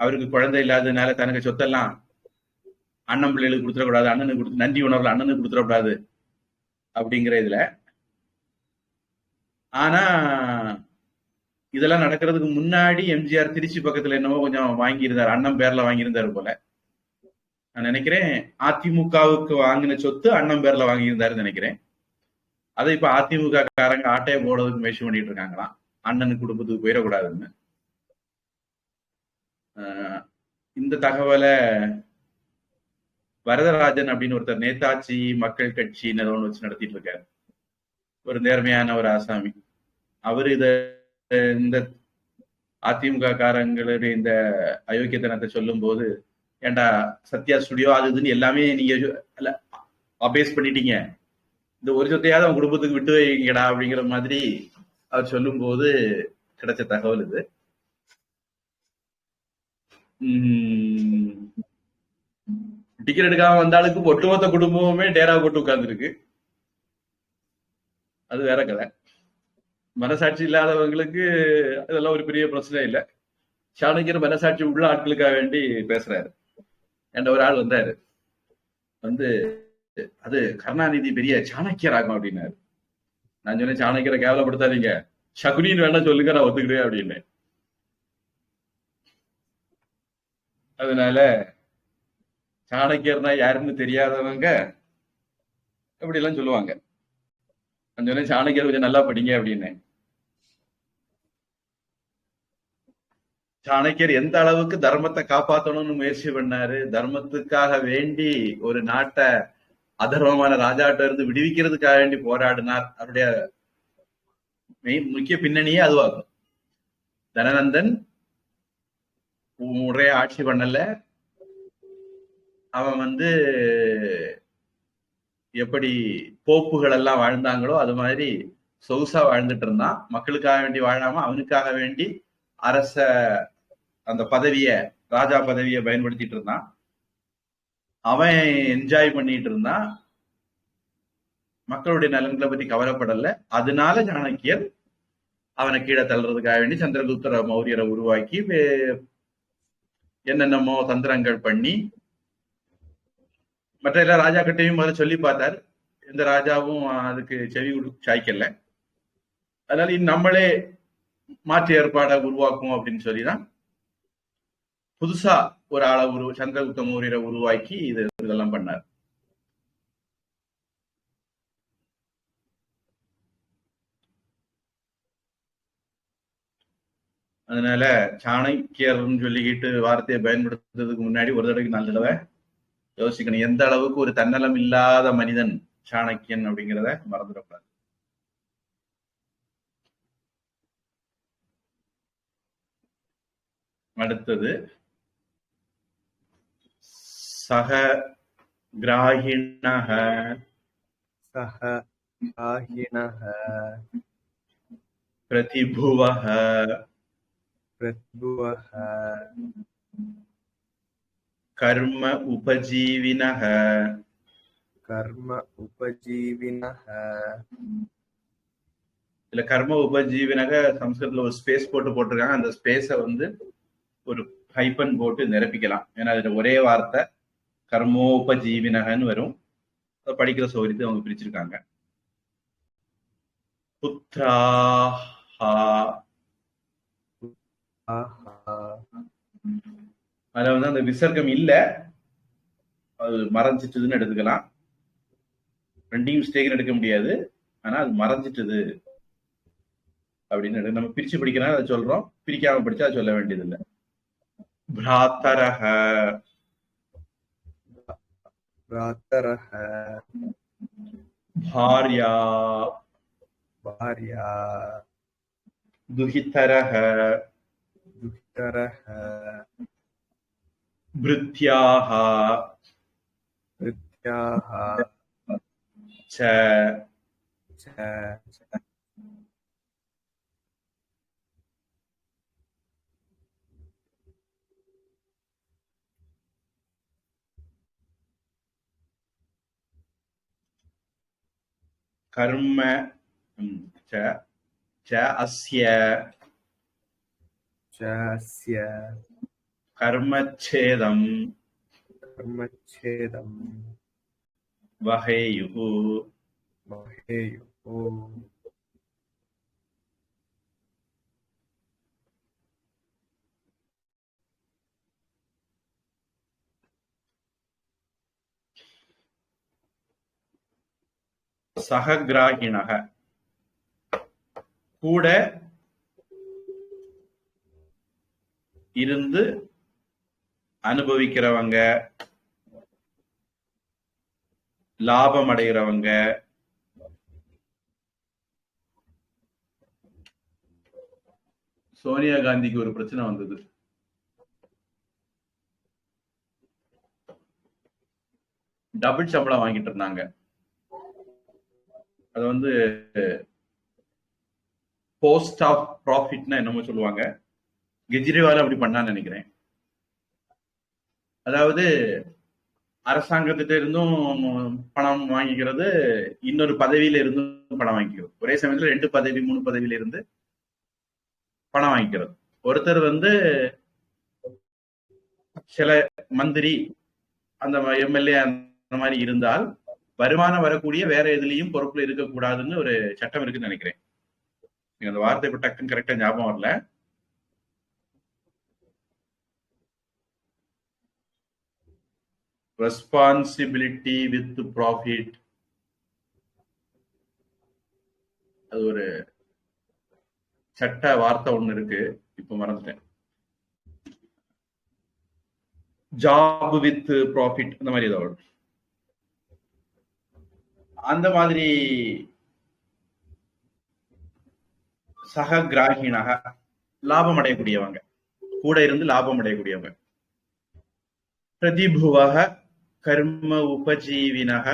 அவருக்கு குழந்தை இல்லாததுனால தனக்கு சொத்தெல்லாம் அண்ணன் பிள்ளைகளுக்கு கொடுத்துடக்கூடாது, அண்ணனுக்கு நன்றி உணர்வுல அண்ணனுக்கு கொடுத்துடக்கூடாது அப்படிங்கிற இதுல. ஆனா இதெல்லாம் நடக்கிறதுக்கு முன்னாடி எம்ஜிஆர் திருச்சி பக்கத்துல என்னவோ கொஞ்சம் வாங்கியிருந்தார், அண்ணன் பேர்ல வாங்கியிருந்தாரு போல. நான் நினைக்கிறேன் அதிமுகவுக்கு வாங்கின சொத்து அண்ணன் பேர்ல வாங்கியிருந்தாருன்னு நினைக்கிறேன். அதை இப்ப அதிமுக காரங்க ஆட்டையை போடுறதுக்கு முயற்சி பண்ணிட்டு இருக்காங்களாம், அண்ணனுக்கு குடும்பத்துக்கு போயிடக்கூடாதுன்னு. இந்த தகவலை வரதராஜன் அப்படின்னு ஒருத்தர் நேதாஜி மக்கள் கட்சின்னு ஒன்று வச்சு நடத்திட்டு இருக்காரு, ஒரு நேர்மையான ஒரு ஆசாமி. அவரு இந்த அதிமுக காரங்களுடைய இந்த அயோக்கியத்தனத்தை சொல்லும் போது, ஏண்டா சத்யா ஸ்டுடியோ அது இதுன்னு எல்லாமே நீங்க அபேஸ் பண்ணிட்டீங்க, இந்த ஒரு சொத்தையாவது அவன் குடும்பத்துக்கு விட்டு வைங்கடா அப்படிங்கிற மாதிரி அவர் சொல்லும் போது கிடைச்ச தகவல் இது. டிக்கெட் எடுக்காம வந்தாளுக்கு ஒட்டுமொத்த குடும்பமுமே டேரா போட்டு உட்கார்ந்துருக்கு. அது வேற கதை. மனசாட்சி இல்லாதவங்களுக்கு அதெல்லாம் ஒரு பெரிய பிரச்சனை இல்லை. சாணக்கியர் மனசாட்சி உள்ள ஆட்களுக்காக வேண்டி பேசுறாரு. என்ற ஒரு ஆள் வந்தாரு, வந்து அது கருணாநிதி பெரிய சாணக்கியர் ஆகும் அப்படின்னாரு. நான் சொன்னேன், சாணக்கியரை கேவலப்படுத்தாதீங்க, சகுனின்னு வேணா சொல்லுங்க, நான் ஒத்துக்கிடுவேன் அப்படின்னு. அதனால சாணக்கியர்னா யாருன்னு தெரியாதவங்க அப்படி எல்லாம் சொல்லுவாங்க. நான் சொன்னேன், சாணக்கியர் கொஞ்சம் நல்லா படிங்க அப்படின்னு. சாணக்கியர் எந்த அளவுக்கு தர்மத்தை காப்பாற்றணும்னு முயற்சி பண்ணாரு, தர்மத்துக்காக வேண்டி ஒரு நாட்டை அதர்மமான ராஜாட்ட இருந்து விடுவிக்கிறதுக்காக வேண்டி போராடினார். அவருடைய முக்கிய பின்னணியே அதுவாகும். தனநந்தன் முறைய ஆட்சி பண்ணல, அவன் வந்து எப்படி போப்புகள் எல்லாம் வாழ்ந்தாங்களோ அது மாதிரி சொகுசா வாழ்ந்துட்டு இருந்தான். மக்களுக்காக வேண்டி வாழாம அவனுக்காக வேண்டி அரச அந்த பதவிய, ராஜா பதவியை பயன்படுத்திட்டு இருந்தான். அவன் என்ஜாய் பண்ணிட்டு இருந்தான், மக்களுடைய நலன்களை பத்தி கவலைப்படல. அதனால சாணக்கியர் அவனை கீழே தள்ளுறதுக்காக வேண்டி சந்திரகுப்த மௌரியரை உருவாக்கி என்னென்னமோ தந்திரங்கள் பண்ணி மற்ற எல்லா ராஜாக்கிட்டையும் முதல்ல சொல்லி பார்த்தார். எந்த ராஜாவும் அதுக்கு செவி சாய்க்கல. அதனால நம்மளே மாற்று ஏற்பாடை உருவாக்கும் அப்படின்னு சொல்லிதான் புதுசா ஒரு ஆளை சந்திரகுப்த மௌரியரை உருவாக்கி இதெல்லாம் பண்ணார். அதனால சாணக்கியர்னு சொல்லிக்கிட்டு வார்த்தையை பயன்படுத்துறதுக்கு முன்னாடி ஒரு தடவைக்கு 4 தடவை யோசிக்கணும். எந்த அளவுக்கு ஒரு தன்னலம் இல்லாத மனிதன் சாணக்கியன் அப்படிங்கிறத மறந்துடக்கூடாது. அடுத்தது சக கிராஹிணஹ சஹ ஆஹினஹ பிரதிபுவஹ பிரத்புவஹ கர்ம உபஜீவினஹ. கர்ம உபஜீவினஹ. இல்ல கர்ம உபஜீவினக சம்ஸ்கிருதத்துல ஒரு ஸ்பேஸ் போட்டிருக்காங்க. அந்த ஸ்பேஸை வந்து ஒரு ஹைபன் போட்டு நிரப்பிக்கலாம். ஏன்னா அதுல ஒரே வார்த்தை கர்மோபஜீவினகன்னு வரும். படிக்கிற சௌகரியத்தை அவங்க பிரிச்சிருக்காங்க. புத்ராஹா அதுல வந்து அந்த விசர்க்கம் இல்ல, அது மறைஞ்சிட்டுதுன்னு எடுத்துக்கலாம். ரெண்டையும் மிஸ்டேக்னு எடுக்க முடியாது, ஆனா அது மறைஞ்சிட்டுது அப்படின்னு நம்ம பிரிச்சு படிக்கிறோம். அதை சொல்றோம். பிரிக்காம படிச்சா அது சொல்ல வேண்டியது இல்லை. பிராத்தரஹ பிராத்தரஹ பாரியா பாரியா துஹிதரஹ துஹிதரஹ பிருத்யாஹ பிருத்யாஹ ச கர்ம அஸ்ய கர்மச்சேதம் கர்மச்சேதம் வஹேயுஹு வஹேயுஹு சககிராகிணக கூட இருந்து அனுபவிக்கிறவங்க, லாபம் அடைகிறவங்க, சோனியா காந்திக்கு ஒரு பிரச்சனை வந்தது. டபுள் சம்பளம் வாங்கிட்டு இருந்தாங்க. அது வந்து போஸ்ட் ஆஃப் ப்ராஃபிட்னா என்னமோ சொல்லுவாங்க. கெஜ்ரிவால் அப்படி பண்ணான்னு நினைக்கிறேன். அதாவது அரசாங்கத்திட்ட இருந்தும் பணம் வாங்கிக்கிறது, இன்னொரு பதவியில இருந்தும் பணம் வாங்கிக்கிறது. ஒரே சமயத்துல 2 பதவி 3 பதவியில இருந்து பணம் வாங்கிக்கிறது. ஒருத்தர் வந்து சில மந்திரி அந்த எம்எல்ஏ அந்த மாதிரி இருந்தால் வருமானம் வரக்கூடிய வேற எதுலயும் பொறுப்புல இருக்கக்கூடாதுன்னு ஒரு சட்டம் இருக்குன்னு நினைக்கிறேன். அந்த வார்த்தை இப்ப டக்குன்னு கரெக்டா ஞாபகம் வரல. ரெஸ்பான்சிபிலிட்டி வித் ப்ராஃபிட், அது ஒரு சட்ட வார்த்தை ஒண்ணு இருக்கு, இப்ப மறந்துட்டேன். ஜாப் வித் ப்ராஃபிட் அந்த மாதிரி ஏதாவது அந்த மாதிரி. சககிராகிணக லாபம் அடையக்கூடியவங்க, கூட இருந்து லாபம் அடையக்கூடியவங்க. பிரதிபுவக கர்ம உபஜீவினக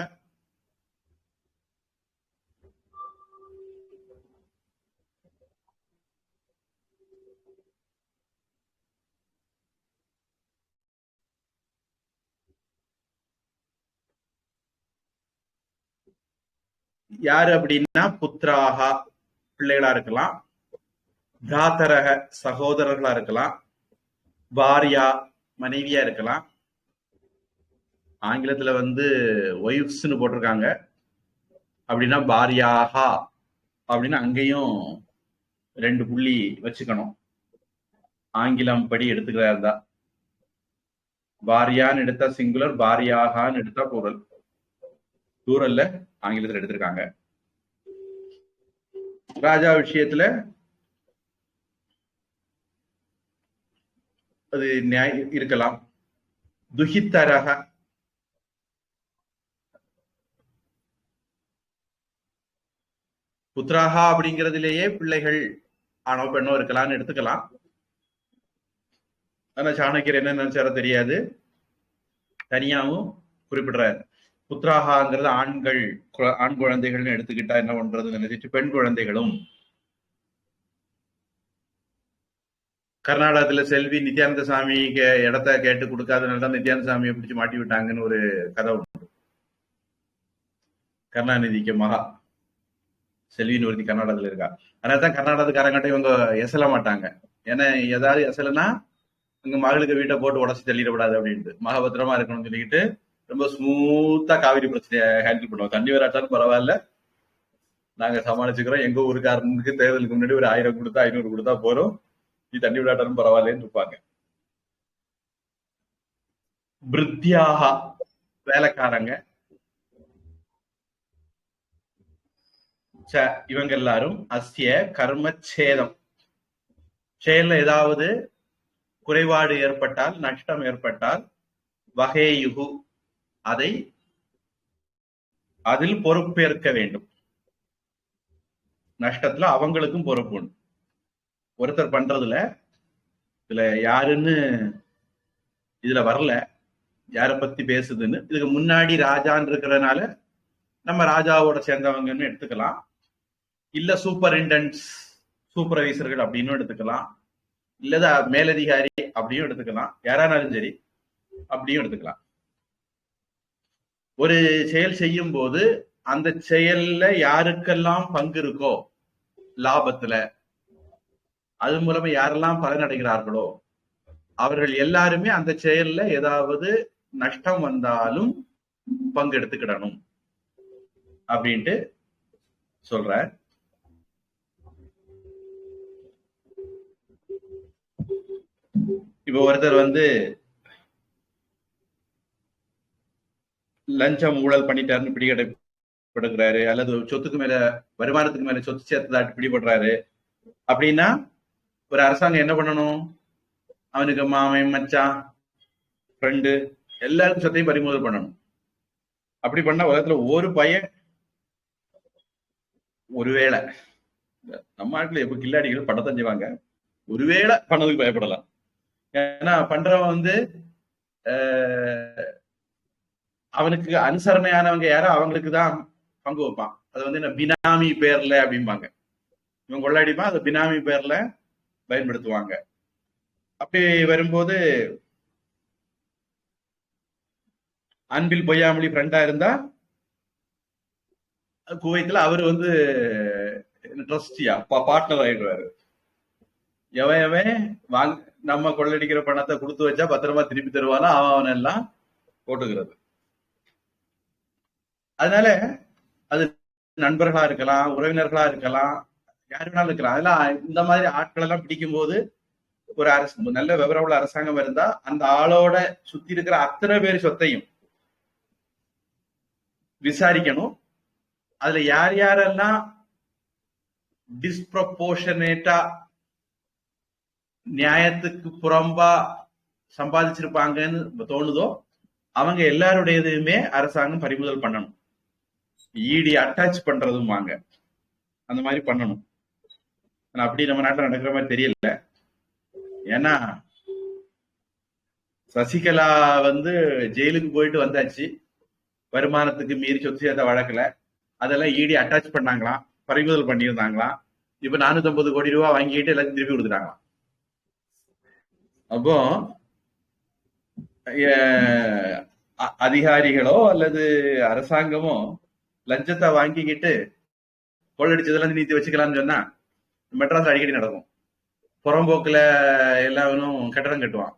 யாரு அப்படின்னா புத்திராகா பிள்ளைகளா இருக்கலாம், பிராத்தரக சகோதரர்களா இருக்கலாம், பாரியா மனைவியா இருக்கலாம். ஆங்கிலத்துல வந்து ஒய்ஃப்ஸ்னு போட்டிருக்காங்க. அப்படின்னா பாரியாகா அப்படின்னா அங்கேயும் 2 புள்ளி வச்சுக்கணும். ஆங்கிலம் படி எடுத்துக்கிறதா இருந்தா பாரியான்னு எடுத்தா சிங்குலர், பாரியாகான்னு எடுத்தா plural. plural ஆங்கிலத்தில் எடுத்திருக்காங்க. ராஜா விஷயத்துல அது இருக்கலாம். துஹித்தரக, புத்திராகா அப்படிங்கிறதுலேயே பிள்ளைகள் ஆணோ பெண்ணோ இருக்கலாம்னு எடுத்துக்கலாம். ஆனா சாணக்கியர் என்ன நினைச்சாரோ தெரியாது, தனியாவும் குறிப்பிடுறாரு. புத்திராகாங்கிறது ஆண்கள், ஆண் குழந்தைகள்னு எடுத்துக்கிட்டா என்ன பண்றது நினைச்சிட்டு பெண் குழந்தைகளும். கர்நாடகத்துல செல்வி நித்யானந்த சாமிக்கு இடத்த கேட்டு கொடுக்காதனால்தான் நித்யானந்த சாமியை பிடிச்சு மாட்டி விட்டாங்கன்னு ஒரு கதை உண்டு. கருணாநிதிக்கு மகா செல்வின்னு ஒருத்தி கர்நாடகத்துல இருக்கா. அதனாலதான் கர்நாடகக்காரங்கிட்ட இவங்க எசல மாட்டாங்க. ஏன்னா ஏதாவது எசலனா உங்க மகளுக்கு வீட்டை போட்டு உடச்சி தள்ளிடக்கூடாது அப்படின்ட்டு மகாபத்திரமா இருக்கணும்னு சொல்லிக்கிட்டு ரொம்ப ஸ்மூத்தா காவிரி பிரச்சனையை ஹேண்டில் பண்ணுவோம். தண்ணி வராட்டாலும் பரவாயில்ல, நாங்க சமாளிச்சுக்கிறோம், எங்க ஊருக்காரனுக்கு தேர்தலுக்கு முன்னாடி ஒரு 1000 கொடுத்தா 500 கொடுத்தா போறோம், நீ தண்ணி விடாட்டாலும் பரவாயில்லன்னு இருப்பாங்க. பிருத்தியாக வேலைக்காரங்க, இவங்க எல்லாரும் அஸ்ய கர்மச்சேதம், செயல்ல ஏதாவது குறைபாடு ஏற்பட்டால், நஷ்டம் ஏற்பட்டால், வகேயுகு அதில் பொறுப்பேற்க வேண்டும். நஷ்டத்துல அவங்களுக்கும் பொறுப்பு உண்டு. ஒருத்தர் பண்றதுல இதுல யாருன்னு இதுல வரல, யார பத்தி பேசுதுன்னு. இதுக்கு முன்னாடி ராஜான்னு இருக்கிறதுனால நம்ம ராஜாவோட சேர்ந்தவங்கன்னு எடுத்துக்கலாம், இல்ல சூப்பரிண்டன்ஸ் சூப்பர்வைசர்கள் அப்படின்னு எடுத்துக்கலாம், இல்ல மேலதிகாரி அப்படியும் எடுத்துக்கலாம், யாரானாலும் சரி அப்படியும் எடுத்துக்கலாம். ஒரு செயல் செய்யும் போது அந்த செயல்ல யாருக்கெல்லாம் பங்கு இருக்கோ லாபத்துல, அது மூலமா யாரெல்லாம் பலனடைகிறார்களோ அவர்கள் எல்லாருமே அந்த செயல்ல ஏதாவது நஷ்டம் வந்தாலும் பங்கு எடுத்துக்கிடணும் அப்படின்ட்டு சொல்ற. இப்ப ஒருத்தர் லஞ்சம் ஊழல் பண்ணிட்டாருன்னு பிடிபடுகிறாரு, அல்லது சொத்துக்கு மேல வருமானத்துக்கு மேல சொத்து சேர்த்ததாட்டு பிடிபடுறாரு அப்படின்னா ஒரு அரசாங்கம் என்ன பண்ணணும்? அவனுக்கு மாமன், மச்சான், ஃப்ரெண்டு எல்லாருக்கும் சொத்தையும் பறிமுதல் பண்ணணும். அப்படி பண்ணா உலகத்துல ஒரு பையன், ஒருவேளை நம்ம நாட்டுல எப்ப கில்லாடிகள் பணத்தை செய்வாங்க, ஒருவேளை பண்ணதுக்கு பயப்படலாம். ஏன்னா பண்றவன் அவனுக்கு அனுசரணையானவங்க யாரோ அவங்களுக்கு தான் பங்கு வைப்பான். அது என்ன பினாமி பேர்ல அப்படிம்பாங்க. இவன் கொள்ளாடிப்பான், அது பினாமி பேர்ல பயன்படுத்துவாங்க. அப்படி வரும்போது அன்பில் பொய்யாமொழி ஃப்ரெண்டா இருந்தா குவைத்துல அவரு ட்ரஸ்டியா பார்ட்னர் ஆயிடுவாரு. எவன் நம்ம கொள்ளடிக்கிற பணத்தை கொடுத்து வச்சா பத்திரமா திருப்பி தருவானா அவன் எல்லாம் போட்டுக்கிறது. அதனால அது நண்பர்களா இருக்கலாம், உறவினர்களா இருக்கலாம், யாரு வேணாலும் இருக்கலாம். அதெல்லாம் இந்த மாதிரி ஆட்கள் எல்லாம் பிடிக்கும் போது ஒரு அரசு நல்ல விவரம் உள்ள அரசாங்கம் இருந்தா அந்த ஆளோட சுத்தி இருக்கிற அத்தனை பேர் சொத்தையும் விசாரிக்கணும். அதுல யார் யாரெல்லாம் டிஸ்ப்ரப்போர்ஷனேட்டா நியாயத்துக்கு புறம்பா சம்பாதிச்சிருப்பாங்கன்னு தோணுதோ அவங்க எல்லாருடையதுமே அரசாங்கம் பறிமுதல் பண்ணணும். ஈடி அட்டாச் பண்றதும் வாங்க அந்த மாதிரி பண்ணணும். ஆனா அப்படி நம்ம நாட்டில் நடக்கிற மாதிரி தெரியல. ஏன்னா சசிகலா ஜெயிலுக்கு போயிட்டு வந்தாச்சு, வருமானத்துக்கு மீறி சொத்து சேர்த்த வழக்குல அதெல்லாம் ஈடி அட்டாச் பண்ணாங்களாம், பறிமுதல் பண்ணியிருந்தாங்களாம். இப்ப 450 கோடி ரூபாய் வாங்கிட்டு எல்லாத்தையும் திருப்பி கொடுத்துட்டாங்களாம். அப்போ அதிகாரிகளோ அல்லது அரசாங்கமோ லஞ்சத்தை வாங்கிக்கிட்டு கொள்ளடிச்சதெல்லாம் நீத்தி வச்சுக்கலாம்னு சொன்னா மெட்ராஸ் அடிக்கடி நடக்கும். புறம்போக்குல எல்லாரும் கட்டடம் கட்டுவான்,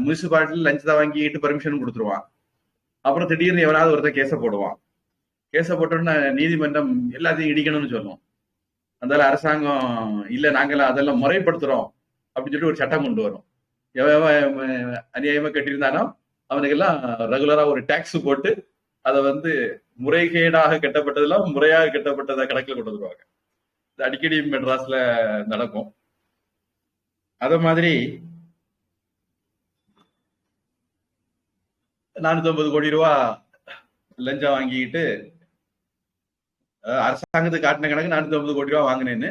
முனிசிபாலிட்டியில லஞ்சத்தை வாங்கிட்டு பெர்மிஷன் கொடுத்துருவான். அப்புறம் திடீர்னு எவனாவது ஒருத்தர் கேஸ போடுவான். கேஸ போட்டோன்னா நீதிமன்றம் எல்லாத்தையும் இடிக்கணும்னு சொல்லுவோம். அதனால அரசாங்கம் இல்ல நாங்கெல்லாம் அதெல்லாம் முறைப்படுத்துறோம் அப்படின்னு சொல்லி ஒரு சட்டம் கொண்டு வரும். எவன் அநியாயமா கட்டியிருந்தானோ அவனுக்கெல்லாம் ரெகுலரா ஒரு டாக்ஸ் போட்டு அதை முறைகேடாக கட்டப்பட்டதெல்லாம் முறையாக கட்டப்பட்டதை கணக்கில் கொண்டு வருவாங்க. அடிக்கடி மெட்ராஸ்ல நடக்கும். அத மாதிரி 450 கோடி ரூபா லஞ்சம் வாங்கிட்டு அரசாங்கத்துக்கு காட்டின கணக்கு 450 கோடி ரூபா வாங்கினேன்னு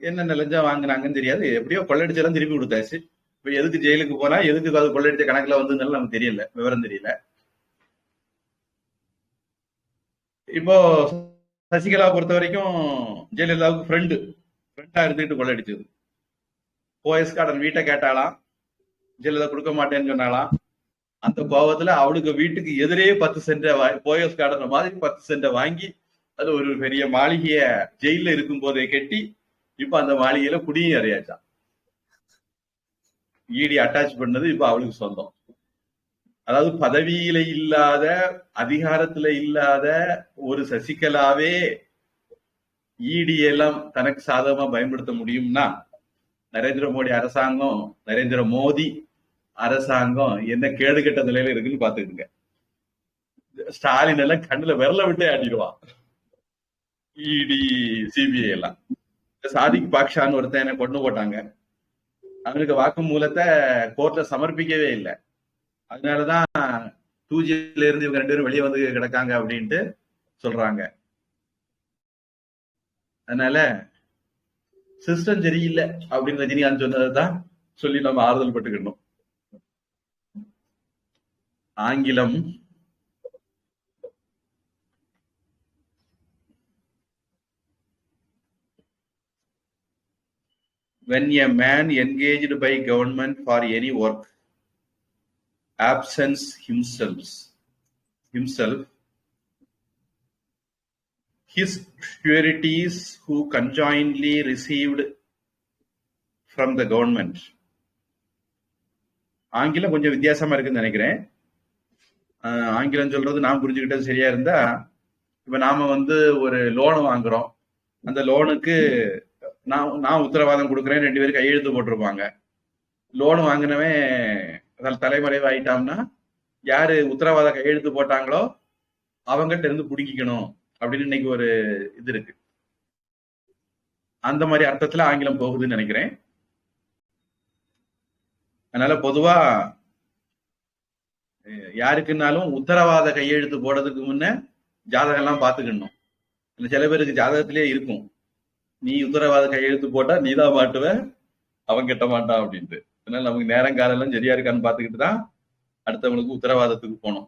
என்னென்ன லஞ்சம் வாங்கினாங்கன்னு தெரியாது. எப்படியோ கொள்ளடிச்செல்லாம் திருப்பி கொடுத்தாச்சு. இப்ப எதுக்கு ஜெயிலுக்கு போனா எதுக்கு அது கொள்ளடிச்ச கணக்குல வந்ததுனால நமக்கு தெரியல, விவரம் தெரியல. இப்போ சசிகலா பொறுத்த வரைக்கும் ஜெயலலிதாவுக்கு ஃப்ரெண்டா இருந்துட்டு கொள்ளடிச்சது. போயஸ் கார்டன் வீட்டை கேட்டாலாம், ஜெயலலிதா கொடுக்க மாட்டேன்னு சொன்னாலாம். அந்த கோபத்துல அவளுக்கு வீட்டுக்கு எதிரே 10 சென்ட போயஸ் கார்டன் மாதிரி 10 சென்ட வாங்கி அது ஒரு பெரிய மாளிகைய ஜெயில இருக்கும் போதே கட்டி இப்ப அந்த மாளிகையில குடியும் அறியாச்சான். ஈடி அட்டாச் பண்ணது இப்ப அவளுக்கு சொந்தம். அதாவது பதவியில இல்லாத, அதிகாரத்துல இல்லாத ஒரு சசிகலாவே ஈடி எல்லாம் தனக்கு சாதகமா பயன்படுத்த முடியும்னா நரேந்திர மோடி அரசாங்கம் என்ன கேடு கெட்ட நிலையில இருக்குன்னு பாத்துக்கிட்டுங்க. ஸ்டாலின் எல்லாம் கண்ணுல விரல விட்டே ஆடிடுவான். இடி சிபிஐ எல்லாம். சாதிக் பாக்ஷான்னு ஒருத்தன் என்ன கொண்டு போட்டாங்க. அவனுக்கு வாக்குமூலத்தை கோர்ட்ல சமர்ப்பிக்கவே இல்லை. அதனாலதான் 2Gல இருந்து இவங்க 2 பேரும் வெளியே வந்து கிடக்காங்க அப்படின்ட்டு சொல்றாங்க. அதனால சிஸ்டம் சரியில்லை அப்படின்னு ரஜினிகாந்த் சொன்னதான் சொல்லி நம்ம ஆறுதல் பட்டுக்கணும். ஆங்கிலம் when a man engaged by government for any work absents himself his sureties who conjointly received from the government. ஆங்கிலம் கொஞ்சம் வித்தியாசமா இருக்குன்னு நினைக்கிறேன். ஆங்கிலம் சொல்றது நான் புரிஞ்சுக்கிட்டது சரியா இருந்தா, இப்ப நாம ஒரு லோன் வாங்குறோம். அந்த லோனுக்கு நான் உத்தரவாதம் கொடுக்குறேன், 2 பேரும் கையெழுத்து போட்டிருப்பாங்க. லோன் வாங்கினவன் தலைமறைவாயிட்டான்னா யாரு உத்தரவாத கையெழுத்து போட்டாங்களோ அவங்ககிட்ட இருந்து புடிக்கணும் அப்படின்னு இன்னைக்கு ஒரு இது இருக்கு. அந்த மாதிரி அர்த்தத்துல ஆங்கிலம் போகுதுன்னு நினைக்கிறேன். அதனால பொதுவா யாருக்குன்னாலும் உத்தரவாத கையெழுத்து போடுறதுக்கு முன்ன ஜாதகம் எல்லாம் பாத்துக்கணும். சில பேருக்கு ஜாதகத்திலே இருக்கும், நீ உத்தரவாத கையெழுத்து போட்டா நீதான் மாட்டுவ, அவன் கெட்ட மாட்டான் அப்படின்ட்டு. அதனால நமக்கு நேரம் காலம் எல்லாம் சரியா இருக்கான்னு பாத்துக்கிட்டு தான் அடுத்தவங்களுக்கு உத்தரவாதத்துக்கு போனோம்.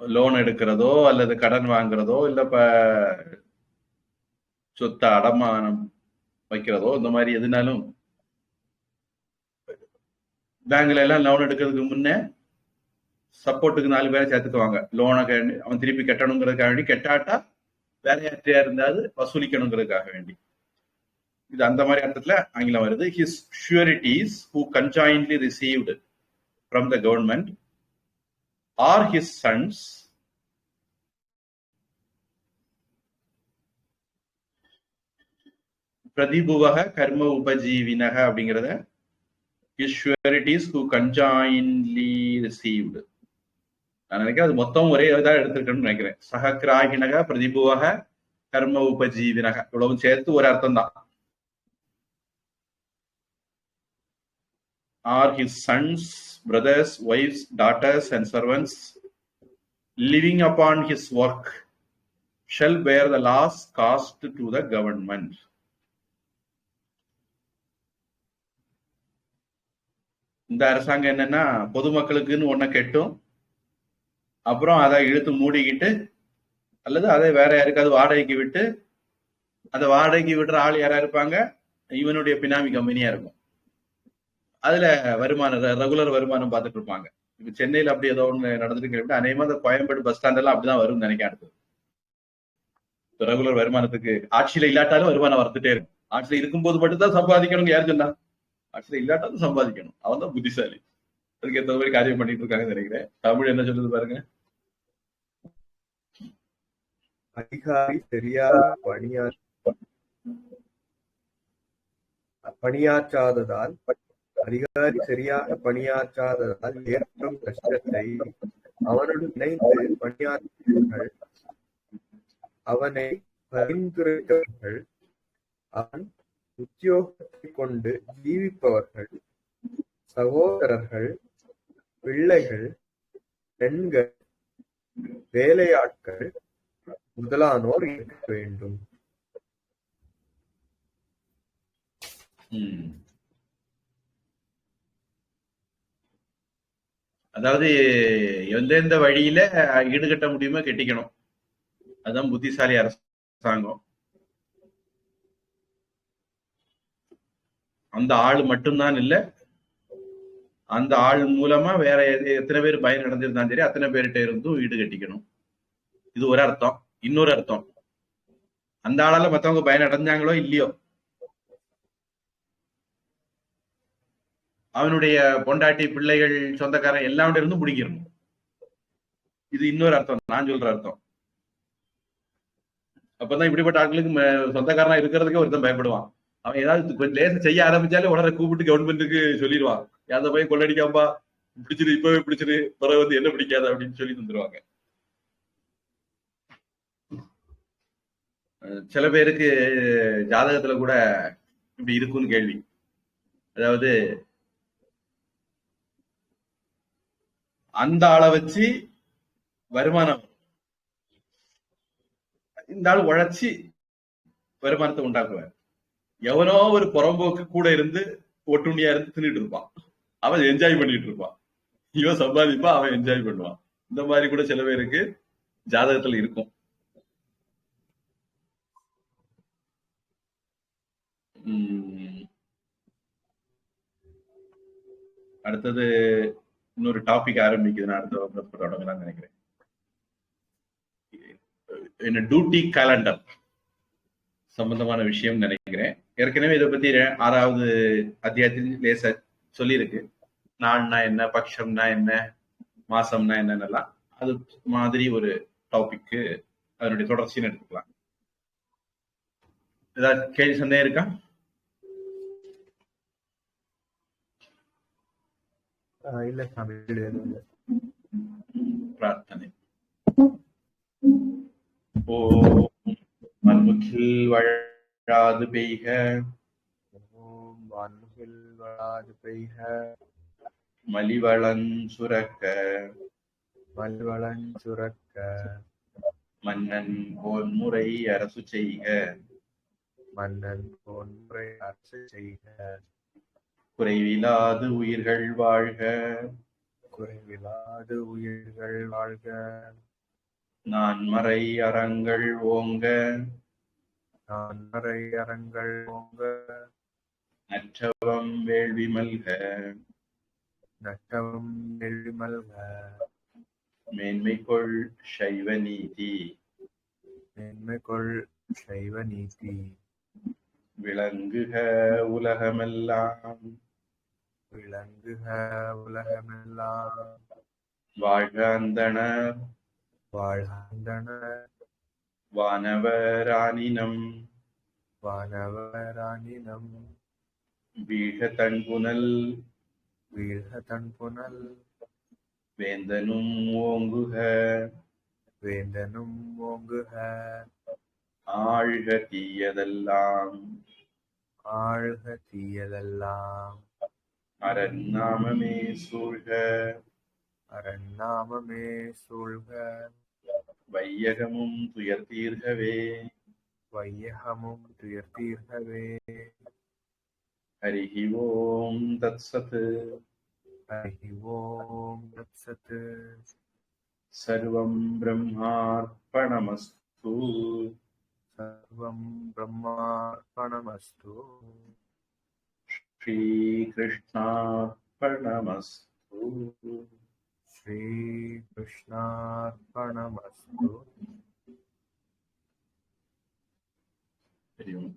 லோன் எடுக்கிறதோ அல்லது கடன் வாங்குறதோ இல்ல சொத்தை அடமானம் வைக்கிறதோ இந்த மாதிரி எதுனாலும் பேங்க்ல எல்லாம் லோன் எடுக்கிறதுக்கு முன்னே சப்போர்ட்டுக்கு 4 பேரை சேர்த்துக்குவாங்க. லோனை அவன் திருப்பி கட்டணுங்கிறதுக்காக வேண்டி, கெட்டாட்டா வேற யார்ட்டையா இருந்தாது வசூலிக்கணுங்கிறதுக்காக வேண்டி. இது அந்த மாதிரி அர்த்தத்துல ஆங்கிலம் வருது. His sureties who conjointly received from the government are his sons பிரதிபுவக கர்ம உபஜீவினக அப்படிங்கிறத his sureties who conjointly received. நான் நினைக்கிறேன் அது மொத்தம் ஒரே இதாக எடுத்திருக்கணும்னு நினைக்கிறேன். சகக்கிராகினக பிரதிபுவக கர்ம உபஜீவினக இவ்வளவு சேர்த்து ஒரு அர்த்தம் தான். Are his sons, brothers, wives, daughters and servants living upon his work shall bear the loss caused to the government. இந்த அரசாங்கம் என்னன்னா பொதுமக்களுக்குன்னு ஒன்ன கெட்டும், அப்புறம் அதை இழுத்து மூடிக்கிட்டு அல்லது அதை வேற யாருக்காவது வாடகைக்கு விட்டு, அந்த வாடகைக்கு விடுற ஆள் யாரா இருப்பாங்க, இவனுடைய பினாமி கம்பெனியா இருக்கும். அதுல வருமானம், ரெகுலர் வருமானம் பார்த்துட்டு இருப்பாங்க. இப்ப சென்னையில அப்படி ஏதோ ஒண்ணு நடந்துருக்கு. அநேகமா அந்த கோயம்பேடு பஸ் ஸ்டாண்ட் எல்லாம் அப்படிதான் வரும்னு நினைக்க. அடுத்தது ரெகுலர் வருமானத்துக்கு ஆட்சியில இல்லாட்டாலும் வருமானம் வரத்துட்டே இருக்கும். ஆட்சியில இருக்கும்போது மட்டும் தான் சம்பாதிக்கணும் யார் சொன்னா? ஆட்சியில இல்லாட்டாலும் சம்பாதிக்கணும். அவன் தான் புத்திசாலி. அதுக்கு ஏற்ற மாதிரி காரியம் பண்ணிட்டு இருக்காங்கன்னு நினைக்கிறேன். தமிழ் என்ன சொல்லுது பாருங்க. அதிகாரி சரியாக பணியாற்றாததால் ஏற்படும் கஷ்டத்தை அவனுடன் இணைந்து பணியாற்றவர்கள் அவனை பரிந்துரைத்தவர்கள், அவன் உத்தியோகத்தைக் கொண்டு ஜீவிப்பவர்கள், சகோதரர்கள், பிள்ளைகள், பெண்கள், வேலையாட்கள் முதலானோர் இருக்க வேண்டும். அதாவது எந்தெந்த வழியில ஈடுகட்ட முடியுமோ கெட்டிக்கணும். அதுதான் புத்திசாலி அரசாங்கம். அந்த ஆள் மட்டும்தான் இல்ல, அந்த ஆள் மூலமா வேற எத்தனை பேர் பயன் அடைஞ்சிருந்தாலும் சரி அத்தனை பேர்கிட்ட இருந்தும் ஈடுகட்டிக்கணும். இது ஒரு அர்த்தம். இன்னொரு அர்த்தம், அந்த ஆளால மத்தவங்க பயன் அடைஞ்சாங்களோ இல்லையோ, அவனுடைய பொண்டாட்டி, பிள்ளைகள், சொந்தக்காரன் எல்லாம் இருந்தும் பிடிக்கணும். இது இன்னொரு அர்த்தம், நான் சொல்ற அர்த்தம். அப்பதான் இப்படிப்பட்ட ஆட்களுக்கு சொந்தக்காரனா இருக்கிறதுக்கே ஒருத்தன் பயப்படுவான். அவன் ஏதாவது கொஞ்சம் லேச செய்ய ஆரம்பிச்சாலே உடனே கூப்பிட்டு கவர்மெண்ட்டுக்கு சொல்லிடுவான், அந்த பையன் கொள்ளடிக்காம்பா, பிடிச்சிரு, இப்பவே பிடிச்சிரு, பிறகு வந்து என்ன பிடிக்காது அப்படின்னு சொல்லி தந்துருவாங்க. சில பேருக்கு ஜாதகத்துல கூட இப்படி இருக்குன்னு கேள்வி. அதாவது அந்த ஆளை வச்சு வருமானம், இந்த ஆள் உழைச்சி வருமானத்தை உண்டாக்குவார். எவனோ ஒரு புறம்போக்கு கூட இருந்து ஒட்டுண்ணியா இருந்து தின்னுட்டு இருப்பான், அவன் என்ஜாய் பண்ணிட்டு இருப்பான். இவன் சம்பாதிப்பான், அவன் என்ஜாய் பண்ணுவான். இந்த மாதிரி கூட சில பேருக்கு ஜாதகத்துல இருக்கும். அடுத்தது இன்னொரு டாபிக் ஆரம்பிக்குது, நான் அடுத்த வகுப்பு தொடங்கலாம்னு நினைக்கிறேன். என்ன டியூட்டி கேலண்டர் சம்பந்தமான விஷயம் நினைக்கிறேன். ஏற்கனவே இதை பத்தி 6வது அத்தியாயத்தில் லேச சொல்லியிருக்கு. நாள்னா என்ன, பட்சம்னா என்ன, மாசம்னா என்னன்னெல்லாம். அது மாதிரி ஒரு டாபிக்கு அதனுடைய தொடர்ச்சின்னு எடுத்துக்கலாம். ஏதாவது கேள்வி சந்தேகம் இருக்கா? இல்ல சாமி, பிரார்த்தனை. ஓம் மண்முகில் வழாது பெய்க, ஓம் வான்முகில் வழாது பெய்க, மலிவளன் சுரக்க, மலிவளன் சுரக்க, மன்னன் போன்முறை அரசு செய்க, மன்னன் போன்முறை அரசு செய்க, குறைவிலாது உயிர்கள் வாழ்க, குறைவிலாது உயிர்கள் வாழ்க, நான்மறை அறங்கள் ஓங்க, நான்மறை அறங்கள் ஓங்க, நற்றவம் வேள்வி மல்க, நற்றவம் வேள்வி மல்க, மேன்மைகொள் சைவ நீதி, மேன்மைகொள் சைவ நீதி, விளங்குக உலகமெல்லாம், விளங்குக உலகமெல்லாம், வாழ்க அந்தணர், வாழ்க அந்தணர், வானவரானினம், வானவரானினம், வீழ்க தன்புனல், வீழ்க தன்புனல், வேந்தனும் ஓங்குக, வேந்தனும் ஓங்குக, ஆழ்க தீயதெல்லாம், ஆழ்க தீயதெல்லாம், அரண்நாமமே சூழ்க, அரண்நாமமே சூழ்க, வையகமும் துயர் தீர்கவே, வையகமும் துயர் தீர்கவே. ஹரிஹி ஓம் தத்சத். ஹரிஹி ஓம் தத்சத். சர்வம் பிரம்மார்ப்பணமஸ்து. சர்வம் பிரம்மார்ப்பணமஸ்து. ஸ்ரீகிருஷ்ணார்ப்பணமஸ்து. ஸ்ரீகிருஷ்ணார்ப்பணமஸ்து. ஹரி ஓம்.